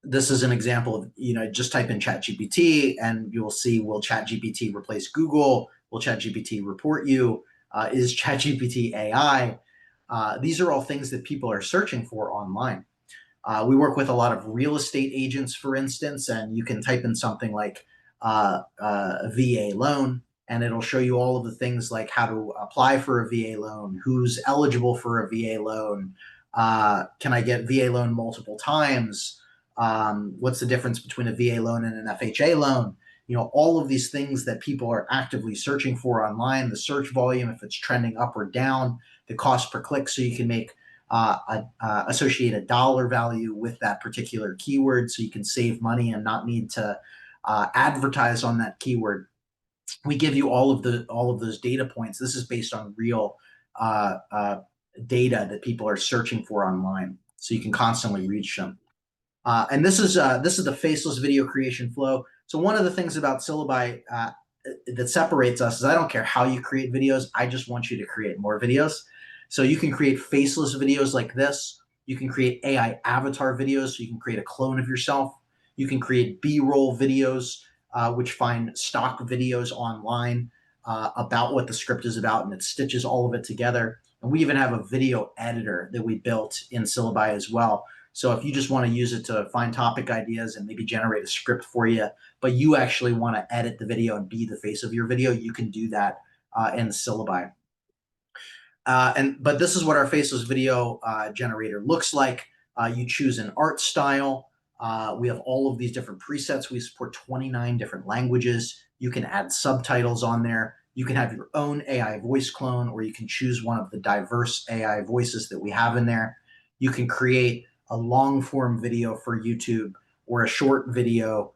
this is an example of, just type in ChatGPT and you will see, will ChatGPT replace Google? Will ChatGPT report you? Is ChatGPT AI? These are all things that people are searching for online. We work with a lot of real estate agents, for instance, and you can type in something like a VA loan, and it'll show you all of the things like how to apply for a VA loan, who's eligible for a VA loan, can I get VA loan multiple times, what's the difference between a VA loan and an FHA loan, all of these things that people are actively searching for online, the search volume, if it's trending up or down, the cost per click, so you can make associate a dollar value with that particular keyword, so you can save money and not need to advertise on that keyword. We give you all of those data points. This is based on real data that people are searching for online, so you can constantly reach them. And this is the faceless video creation flow. So one of the things about Syllaby that separates us is I don't care how you create videos. I just want you to create more videos. So you can create faceless videos like this. You can create AI avatar videos, so you can create a clone of yourself. You can create B-roll videos, which find stock videos online about what the script is about, and it stitches all of it together. And we even have a video editor that we built in Syllaby as well. So if you just want to use it to find topic ideas and maybe generate a script for you, but you actually want to edit the video and be the face of your video, you can do that in Syllaby. But this is what our faceless video generator looks like. You choose an art style. We have all of these different presets. We support 29 different languages. You can add subtitles on there. You can have your own AI voice clone, or you can choose one of the diverse AI voices that we have in there. You can create a long form video for YouTube or a short video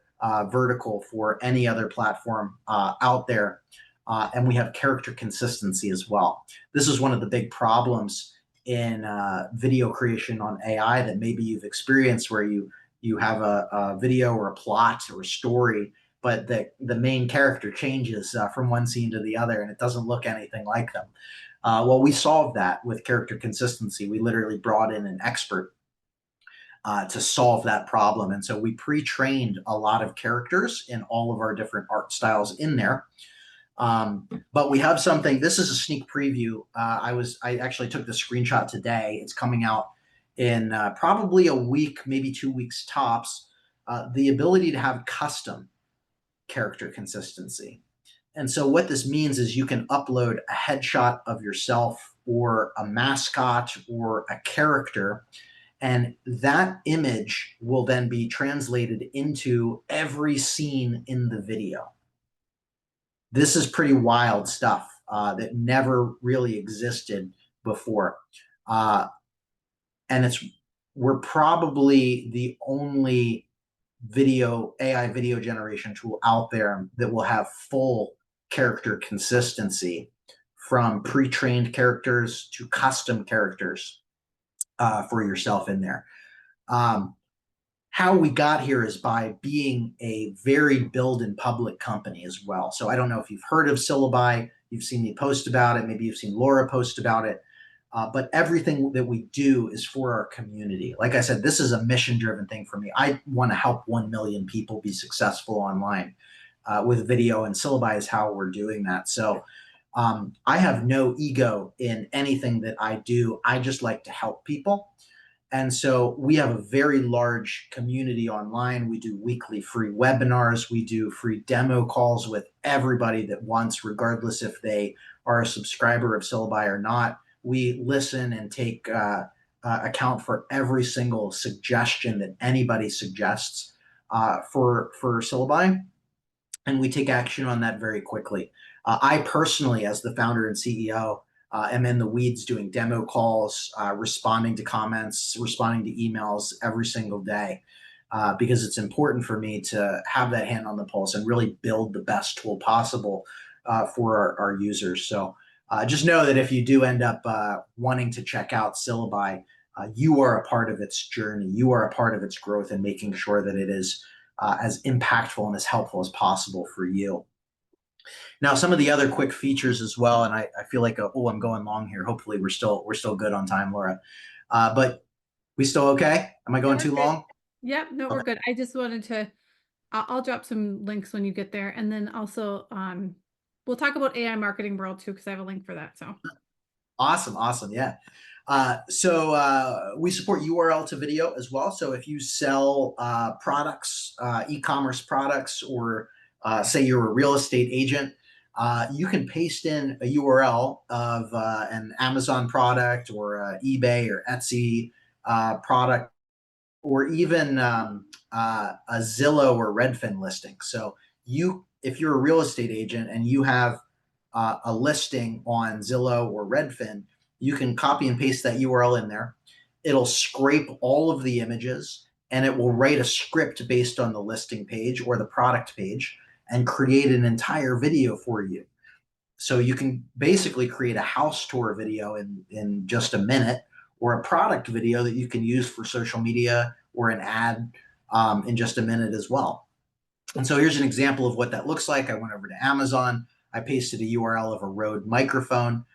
vertical for any other platform out there. And we have character consistency as well. This is one of the big problems in video creation on AI that maybe you've experienced, where you have a video or a plot or a story, but the main character changes from one scene to the other, and it doesn't look anything like them. Well, we solved that with character consistency. We literally brought in an expert to solve that problem. And so we pre-trained a lot of characters in all of our different art styles in there. But we have something, this is a sneak preview. I actually took the screenshot today. It's coming out in probably a week, maybe 2 weeks tops, the ability to have custom character consistency. And so what this means is you can upload a headshot of yourself or a mascot or a character, and that image will then be translated into every scene in the video. This is pretty wild stuff that never really existed before. And we're probably the only AI video generation tool out there that will have full character consistency, from pre-trained characters to custom characters for yourself in there. How we got here is by being a very build in public company as well. So I don't know if you've heard of Syllaby, you've seen me post about it, maybe you've seen Laura post about it, but everything that we do is for our community. Like I said, this is a mission-driven thing for me. I want to help 1 million people be successful online with video, and Syllaby is how we're doing that. So I have no ego in anything that I do. I just like to help people. And so we have a very large community online. We do weekly free webinars. We do free demo calls with everybody that wants, regardless if they are a subscriber of Syllaby or not. We listen and take account for every single suggestion that anybody suggests for Syllaby, and we take action on that very quickly. I personally, as the founder and CEO, am in the weeds doing demo calls, responding to comments, responding to emails every single day, because it's important for me to have that hand on the pulse and really build the best tool possible for our users. So just know that if you do end up wanting to check out Syllaby, you are a part of its journey. You are a part of its growth and making sure that it is as impactful and as helpful as possible for you. Now, some of the other quick features as well, and I feel like, I'm going long here. Hopefully we're still good on time, Laura. But we still okay? Am I going too long? Yep, no, we're good. I just wanted to, I'll drop some links when you get there. And then also, we'll talk about AI Marketing World too, because I have a link for that. So awesome. Yeah. So we support URL to video as well. So if you sell products, e-commerce products, or say you're a real estate agent, you can paste in a URL of an Amazon product or eBay or Etsy product, or even a Zillow or Redfin listing. So if you're a real estate agent and you have a listing on Zillow or Redfin, you can copy and paste that URL in there. It'll scrape all of the images and it will write a script based on the listing page or the product page and create an entire video for you. So you can basically create a house tour video in just a minute, or a product video that you can use for social media or an ad in just a minute as well. And so here's an example of what that looks like. I went over to Amazon. I pasted a URL of a Rode microphone.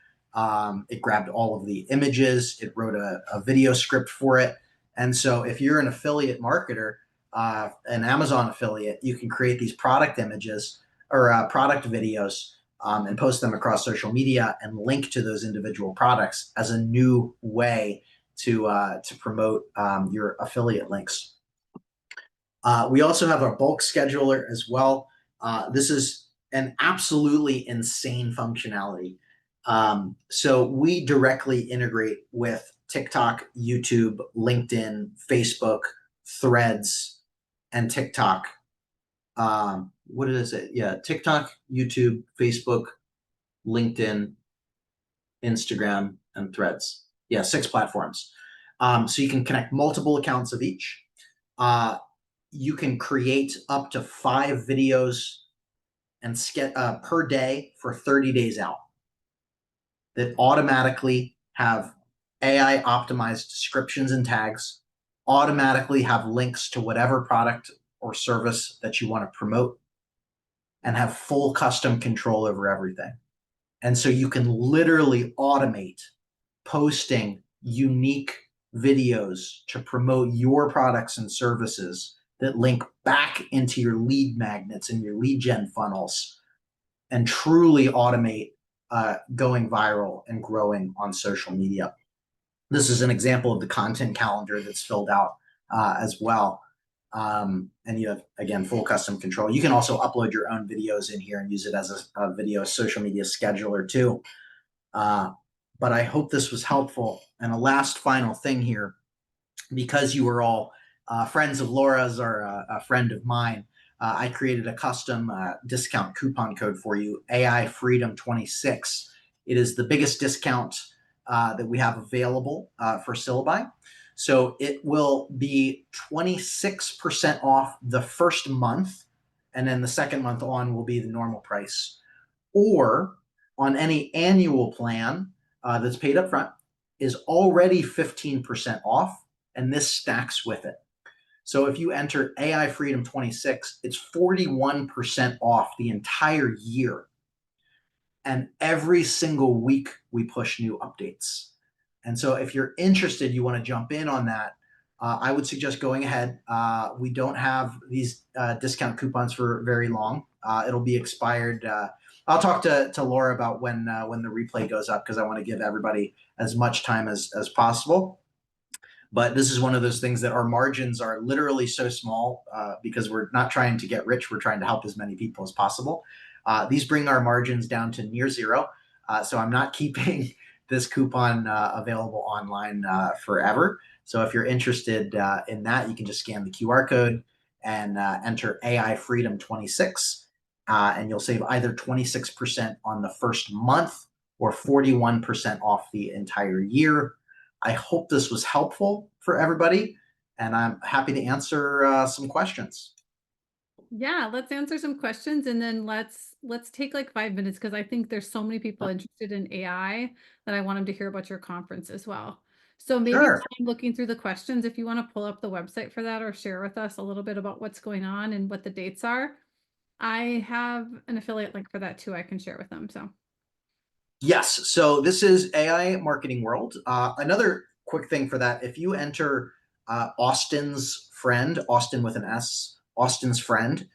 It grabbed all of the images. It wrote a video script for it. And so if you're an affiliate marketer, an Amazon affiliate, you can create these product images or product videos and post them across social media and link to those individual products as a new way to promote your affiliate links. We also have our bulk scheduler as well. This is an absolutely insane functionality. So we directly integrate with TikTok, YouTube, LinkedIn, Facebook, Threads, and TikTok. What is it? Yeah, TikTok, YouTube, Facebook, LinkedIn, Instagram, and Threads. Yeah, 6 platforms. So you can connect multiple accounts of each. You can create up to 5 videos and per day for 30 days out that automatically have AI optimized descriptions and tags, automatically have links to whatever product or service that you want to promote, and have full custom control over everything. And so you can literally automate posting unique videos to promote your products and services that link back into your lead magnets and your lead gen funnels, and truly automate going viral and growing on social media. This is an example of the content calendar that's filled out as well. And you have, again, full custom control. You can also upload your own videos in here and use it as a video social media scheduler too. But I hope this was helpful. And a last final thing here, because you are all friends of Laura's or a friend of mine, I created a custom discount coupon code for you, AI Freedom 26. It is the biggest discount that we have available for Syllaby. So it will be 26% off the first month, and then the second month on will be the normal price. Or on any annual plan that's paid up front is already 15% off, and this stacks with it. So if you enter AI Freedom 26, it's 41% off the entire year. And every single week we push new updates. And so if you're interested, you want to jump in on that, I would suggest going ahead. We don't have these discount coupons for very long. It'll be expired. I'll talk to Laura about when the replay goes up, because I want to give everybody as much time as possible. But this is one of those things that our margins are literally so small because we're not trying to get rich. We're trying to help as many people as possible. These bring our margins down to near zero. So I'm not keeping this coupon available online forever. So if you're interested in that, you can just scan the QR code and enter AI Freedom 26, and you'll save either 26% on the first month or 41% off the entire year. I hope this was helpful for everybody, and I'm happy to answer some questions. Yeah, let's answer some questions and then let's take like 5 minutes because I think there's so many people interested in AI that I want them to hear about your conference as well. So maybe Sure. while I'm looking through the questions, if you want to pull up the website for that or share with us a little bit about what's going on and what the dates are. I have an affiliate link for that too. I can share with them. So Yes. So this is AI Marketing World. Another quick thing for that, if you enter Austin's friend, Austin with an S, Austin's friend,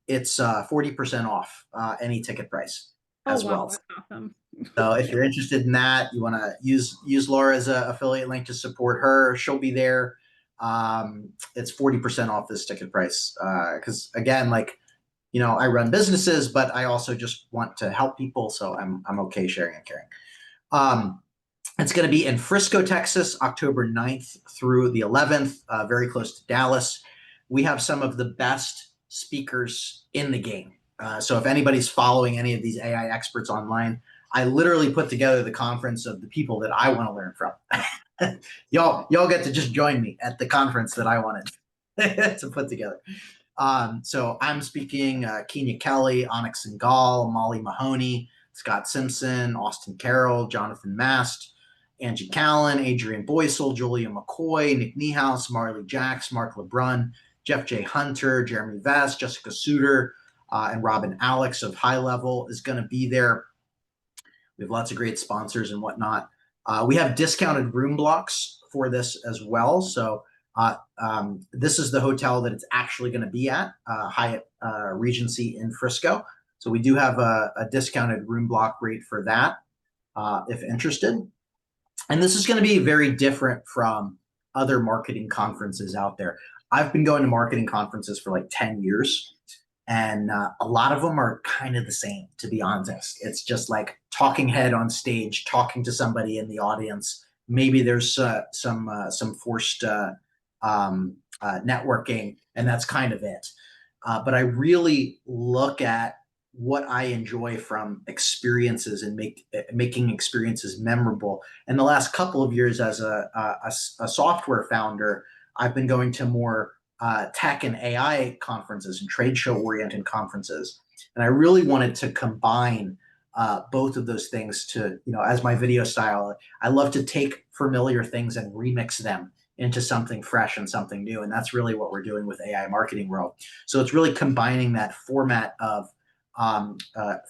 it's 40% off any ticket price oh as wow, well. that's awesome. So if you're interested in that, you want to use Laura as an affiliate link to support her. She'll be there. It's 40% off this ticket price because again, like, you know, I run businesses, but I also just want to help people. So I'm okay sharing and caring. It's going to be in Frisco, Texas, October 9th through the 11th, very close to Dallas. We have some of the best speakers in the game. So if anybody's following any of these AI experts online, I literally put together the conference of the people that I want to learn from. y'all get to just join me at the conference that I wanted to put together. So I'm speaking Kenya Kelly, Onyx Singal, Molly Mahoney, Scott Simpson, Austin Carroll, Jonathan Mast, Angie Callan, Adrian Boysel, Julia McCoy, Nick Niehaus, Marley Jacks, Mark LeBrun, Jeff J. Hunter, Jeremy Vest, Jessica Suter, and Robin Alex of High Level is going to be there. We have lots of great sponsors and whatnot. We have discounted room blocks for this as well. So this is the hotel that it's actually going to be at, Hyatt Regency in Frisco. So we do have a discounted room block rate for that if interested. And this is going to be very different from other marketing conferences out there. I've been going to marketing conferences for like 10 years. And a lot of them are kind of the same, to be honest. It's just like talking head on stage, talking to somebody in the audience. Maybe there's some forced networking, and that's kind of it. But I really look at what I enjoy from experiences and making experiences memorable. And the last couple of years as a software founder, I've been going to more tech and AI conferences and trade show oriented conferences. And I really wanted to combine both of those things to, you know, as my video style, I love to take familiar things and remix them into something fresh and something new. And that's really what we're doing with AI Marketing World. So it's really combining that format of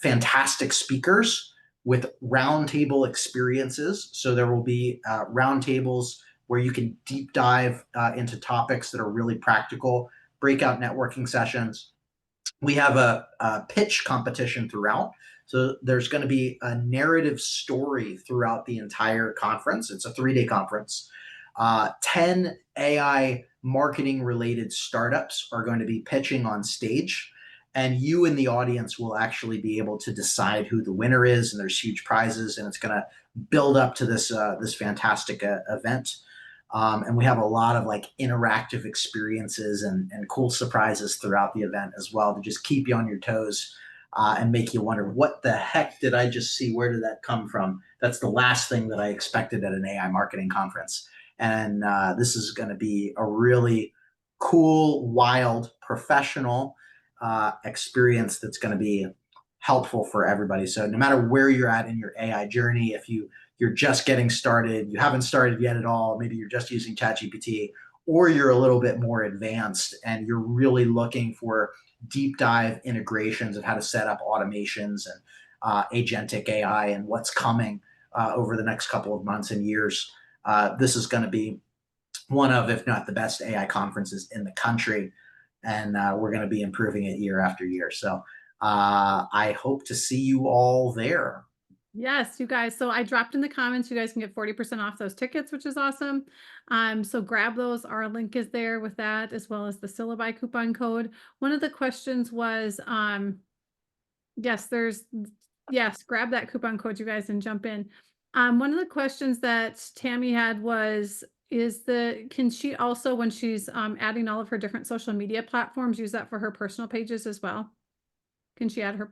fantastic speakers with roundtable experiences. So there will be roundtables where you can deep dive into topics that are really practical, breakout networking sessions. We have a pitch competition throughout. So there's going to be a narrative story throughout the entire conference. It's a 3-day conference. 10 AI marketing related startups are going to be pitching on stage. And you in the audience will actually be able to decide who the winner is. And there's huge prizes. And it's going to build up to this fantastic event. And we have a lot of like interactive experiences and cool surprises throughout the event as well to just keep you on your toes and make you wonder, what the heck did I just see? Where did that come from? That's the last thing that I expected at an AI marketing conference. And this is going to be a really cool, wild, professional experience that's going to be helpful for everybody. So no matter where you're at in your AI journey, if you're just getting started, you haven't started yet at all, maybe you're just using ChatGPT, or you're a little bit more advanced and you're really looking for deep dive integrations of how to set up automations and agentic AI and what's coming over the next couple of months and years. This is going to be one of, if not the best AI conferences in the country. And we're going to be improving it year after year. So I hope to see you all there. Yes, you guys. So I dropped in the comments, you guys can get 40% off those tickets, which is awesome. So grab those. Our link is there with that, as well as the Syllabi coupon code. One of the questions was, yes, yes, grab that coupon code, you guys, and jump in. One of the questions that Tammy had was, can she also, when she's adding all of her different social media platforms, use that for her personal pages as well? Can she add her?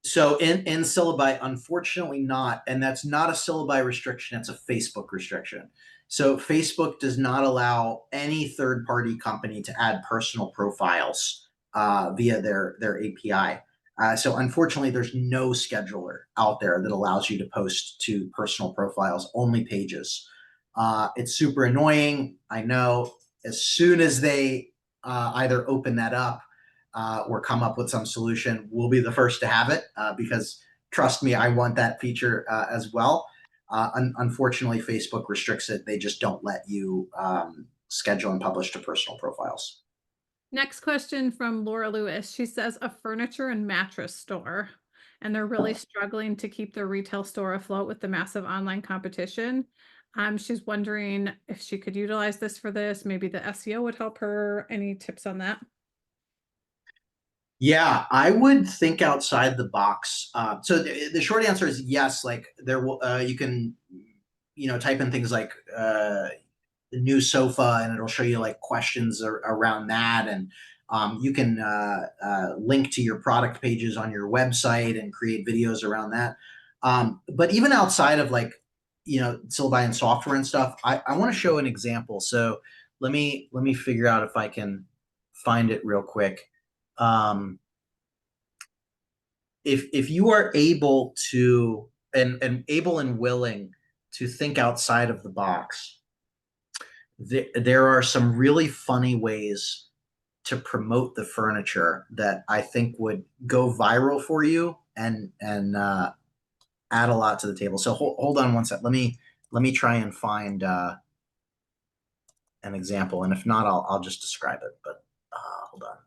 So in Syllabi, unfortunately not, and that's not a Syllabi restriction, it's a Facebook restriction. So Facebook does not allow any third-party company to add personal profiles via their API. So unfortunately, there's no scheduler out there that allows you to post to personal profiles, only pages. It's super annoying, I know. As soon as they either open that up or come up with some solution, we'll be the first to have it because trust me, I want that feature as well. Unfortunately, Facebook restricts it. They just don't let you schedule and publish to personal profiles. Next question from Laura Lewis. She says a furniture and mattress store, and they're really struggling to keep their retail store afloat with the massive online competition. She's wondering if she could utilize this for this. Maybe the SEO would help her. Any tips on that? Yeah, I would think outside the box. So the short answer is yes. Like there will, you can, type in things like the new sofa, and it'll show you like questions around that, and you can link to your product pages on your website and create videos around that. But even outside of like, Syllabi and software and stuff, I want to show an example. So let me figure out if I can find it real quick. If you are able to and able and willing to think outside of the box, there are some really funny ways to promote the furniture that I think would go viral for you and add a lot to the table. So hold on one sec. Let me try and find an example, and if not, I'll just describe it. But hold on.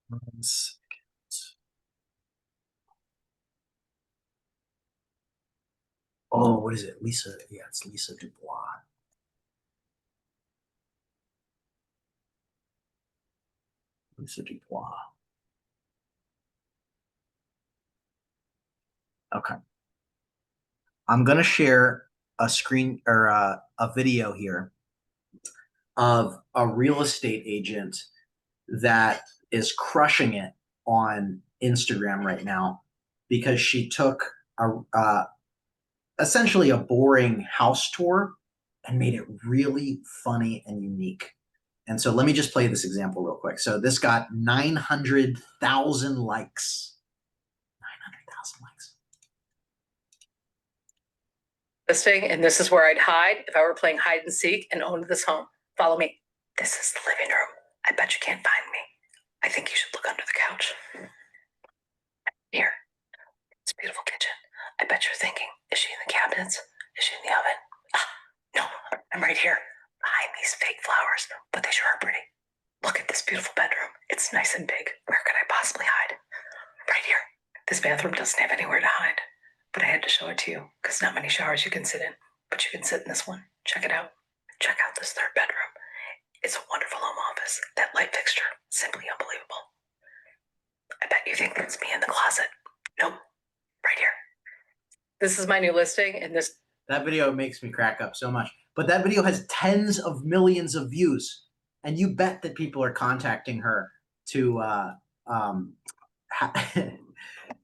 One second. Oh, what is it? Lisa. Yeah, it's Lisa Dubois. Lisa Dubois. Okay. I'm going to share a screen or a video here of a real estate agent that is crushing it on Instagram right now because she took essentially a boring house tour and made it really funny and unique. And so let me just play this example real quick. So this got 900,000 likes. 900,000 likes. Listing, and this is where I'd hide if I were playing hide and seek and owned this home. Follow me. This is the living room. I bet you can't find me. I think you should look under the couch. Here. It's a beautiful kitchen. I bet you're thinking, is she in the cabinets? Is she in the oven? No, I'm right here. Behind these fake flowers, but they sure are pretty. Look at this beautiful bedroom. It's nice and big. Where could I possibly hide? Right here. This bathroom doesn't have anywhere to hide, but I had to show it to you because not many showers you can sit in, but you can sit in this one. Check it out. Check out this third bedroom. It's a wonderful home office. That light fixture, simply unbelievable. I bet you think that's me in the closet. Nope. Right here. This is my new listing, and that video makes me crack up so much. But that video has tens of millions of views, and you bet that people are contacting her to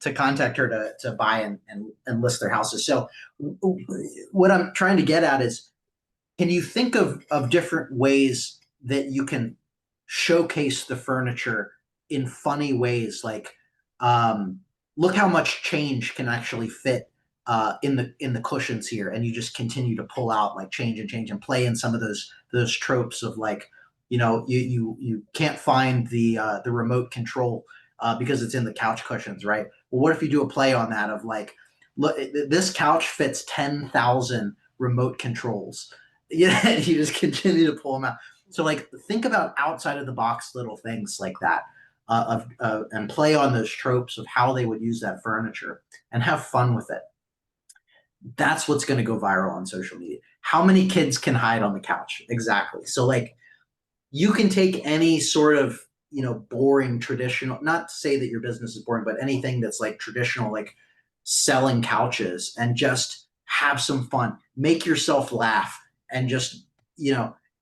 to contact her to buy and list their houses. So what I'm trying to get at is, can you think of different ways that you can showcase the furniture in funny ways? Like, look how much change can actually fit in the cushions here, and you just continue to pull out like change and play in some of those tropes of like, you can't find the remote control because it's in the couch cushions, right? Well, what if you do a play on that of like, look, this couch fits 10,000 remote controls. Yeah, you just continue to pull them out. So like, think about outside of the box little things like that, and play on those tropes of how they would use that furniture and have fun with it. That's what's going to go viral on social media. How many kids can hide on the couch? Exactly. So like, you can take any sort of boring traditional, not to say that your business is boring, but anything that's like traditional, like selling couches, and just have some fun, make yourself laugh, and just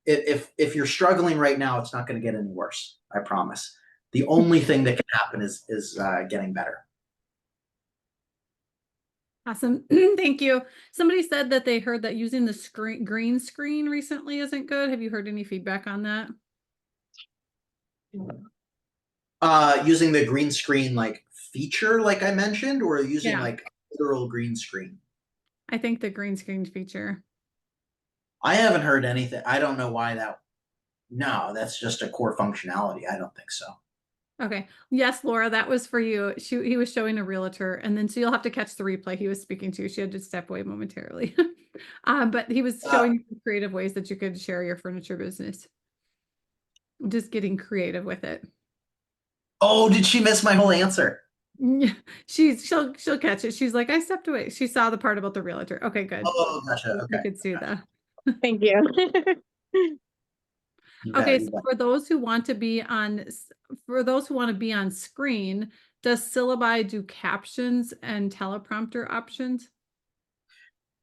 if you're struggling right now, it's not going to get any worse. I promise. The only thing that can happen is getting better. Awesome. Thank you. Somebody said that they heard that using the green screen recently isn't good. Have you heard any feedback on that? Using the green screen like feature, like I mentioned, or using Yeah. like literal green screen? I think the green screen feature. I haven't heard anything. I don't know why that. No, that's just a core functionality. I don't think so. Okay. Yes, Laura, that was for you. He was showing a realtor, and then so you'll have to catch the replay he was speaking to. She had to step away momentarily. But he was showing you creative ways that you could share your furniture business. Just getting creative with it. Oh, did she miss my whole answer? Yeah, she'll catch it. She's like, I stepped away. She saw the part about the realtor. Okay, good. Oh, gotcha. You Okay. could see that. Thank you. You Okay, bet, you so bet. for those who want to be on screen, does Syllabi do captions and teleprompter options?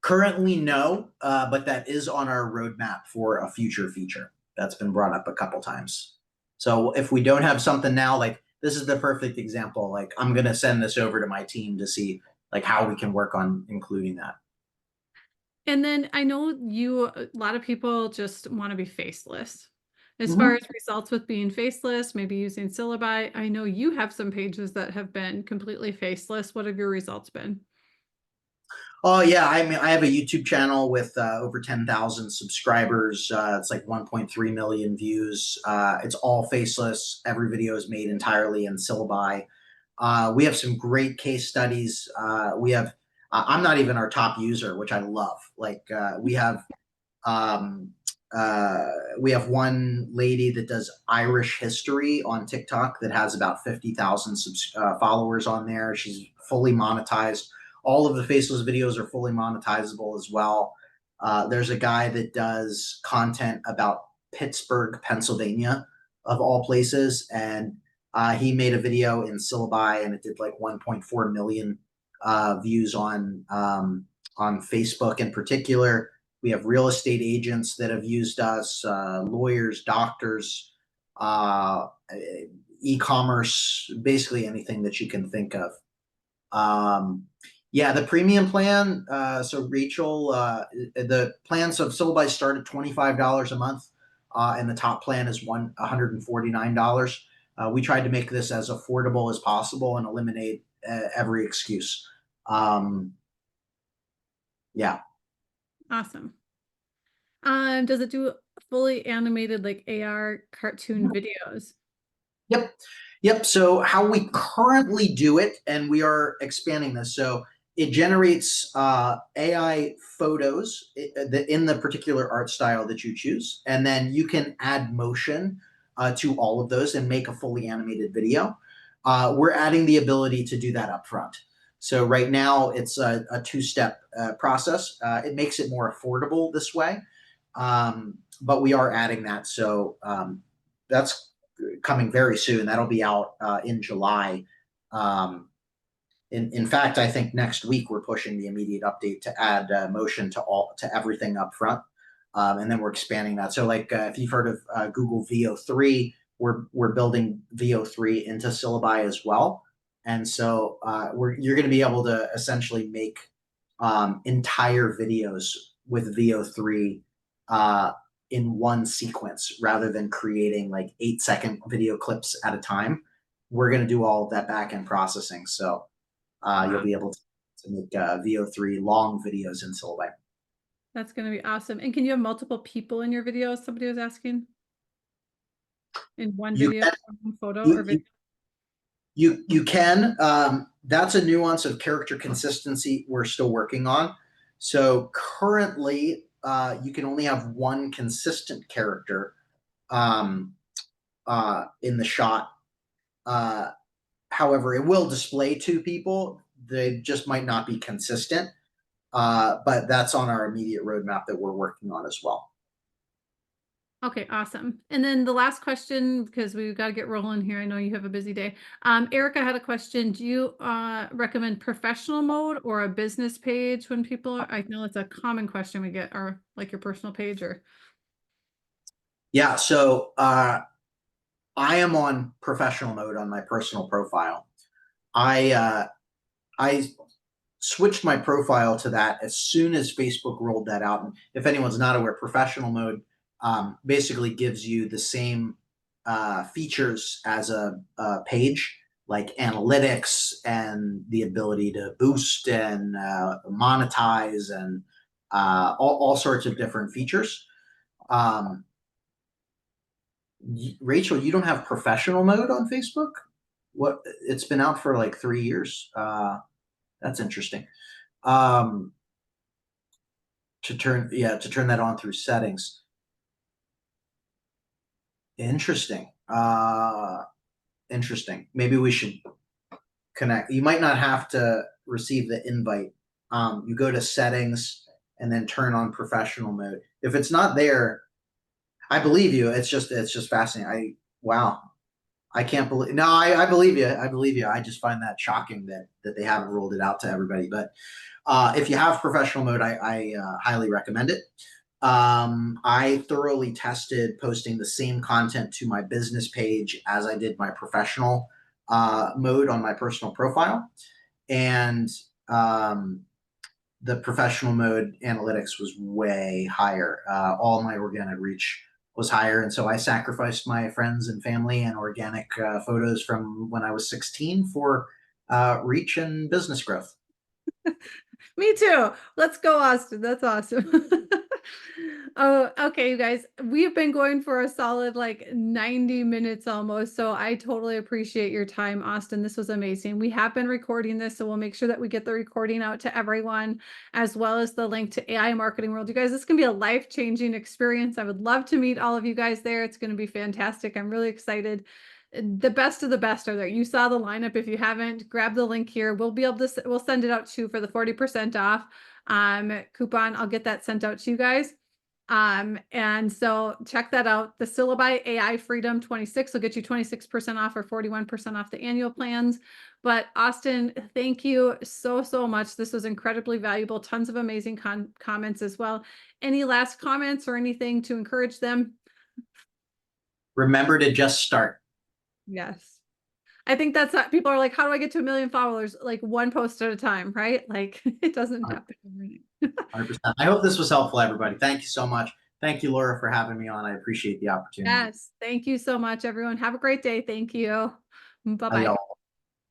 Currently, no, but that is on our roadmap for a future feature. That's been brought up a couple times. So if we don't have something now, like this is the perfect example. Like I'm gonna send this over to my team to see like how we can work on including that. And then I know a lot of people just want to be faceless. As far Mhm. as results with being faceless, maybe using Syllabi, I know you have some pages that have been completely faceless. What have your results been? Oh yeah, I mean, I have a YouTube channel with over 10,000 subscribers. It's like 1.3 million views. It's all faceless. Every video is made entirely in Syllabi. We have some great case studies. We have. I'm not even our top user, which I love. Like um, we have one lady that does Irish history on TikTok that has about 50,000 followers on there. She's fully monetized. All of the faceless videos are fully monetizable as well. There's a guy that does content about Pittsburgh, Pennsylvania, of all places, and he made a video in Syllabi, and it did like 1.4 million views on Facebook in particular. We have real estate agents that have used us, lawyers, doctors, e-commerce, basically anything that you can think of. Yeah, the premium plan. So Rachel, the plans of Syllabi start at $25 a month, and the top plan is $149. We tried to make this as affordable as possible and eliminate every excuse. Yeah. Awesome. Does it do fully animated like AR cartoon videos? Yep. Yep. So how we currently do it, and we are expanding this. So it generates AI photos in the particular art style that you choose, and then you can add motion to all of those and make a fully animated video. We're adding the ability to do that up front. So right now it's a two-step process. It makes it more affordable this way, but we are adding that. So that's coming very soon. That'll be out in July. In fact, I think next week we're pushing the immediate update to add motion to everything up front, and then we're expanding that. So, like if you've heard of Google VO3, we're building VO3 into Syllabi as well, and so you're going to be able to essentially make entire videos with VO3 in one sequence rather than creating like 8-second video clips at a time. We're going to do all of that back end processing. So you'll be able to make VO3 long videos in Syllabi. That's going to be awesome. And can you have multiple people in your videos? Somebody was asking. in one You video, can- one photo, you- or video? You can. That's a nuance of character consistency we're still working on. So currently, you can only have one consistent character in the shot. However, it will display two people. They just might not be consistent. But that's on our immediate roadmap that we're working on as well. Okay, awesome. And then the last question, because we've got to get rolling here. I know you have a busy day. Erica had a question. Do you recommend professional mode or a business page when people are, I know it's a common question we get, or like your personal page or. Yeah, so I am on professional mode on my personal profile. I switched my profile to that as soon as Facebook rolled that out. And if anyone's not aware, professional mode basically gives you the same features as a page, like analytics and the ability to boost and monetize and all sorts of different features. Rachel, you don't have professional mode on Facebook? What? It's been out for like 3 years. That's interesting. To turn that on through settings. Interesting. Interesting. Maybe we should connect. You might not have to receive the invite. You go to settings and then turn on professional mode. If it's not there, I believe you. It's just fascinating. Wow. I can't believe. No, I believe you. I believe you. I just find that shocking that they haven't rolled it out to everybody. But if you have professional mode, I highly recommend it. I thoroughly tested posting the same content to my business page as I did my professional mode on my personal profile, and the professional mode analytics was way higher. All my organic reach was higher, and so I sacrificed my friends and family and organic photos from when I was 16 for reach and business growth. Me too. Let's go, Austin. That's awesome. Oh, okay, you guys. We've been going for a solid like 90 minutes almost. So I totally appreciate your time, Austin. This was amazing. We have been recording this, so we'll make sure that we get the recording out to everyone, as well as the link to AI Marketing World. You guys, this can be a life-changing experience. I would love to meet all of you guys there. It's going to be fantastic. I'm really excited. The best of the best are there. You saw the lineup. If you haven't, grab the link here. We'll be able to, we'll send it out to you for the 40% off coupon. I'll get that sent out to you guys. And so check that out. The Syllaby AI Freedom 26 will get you 26% off or 41% off the annual plans. But Austin, thank you so much. This was incredibly valuable. Tons of amazing comments as well. Any last comments or anything to encourage them? Remember to just start. Yes. I think that's not, people are like, how do I get to 1 million followers? Like one post at a time, right? Like it doesn't happen overnight. 100%. I hope this was helpful, everybody. Thank you so much. Thank you, Laura, for having me on. I appreciate the opportunity. Yes. Thank you so much, everyone. Have a great day. Thank you. Bye-bye.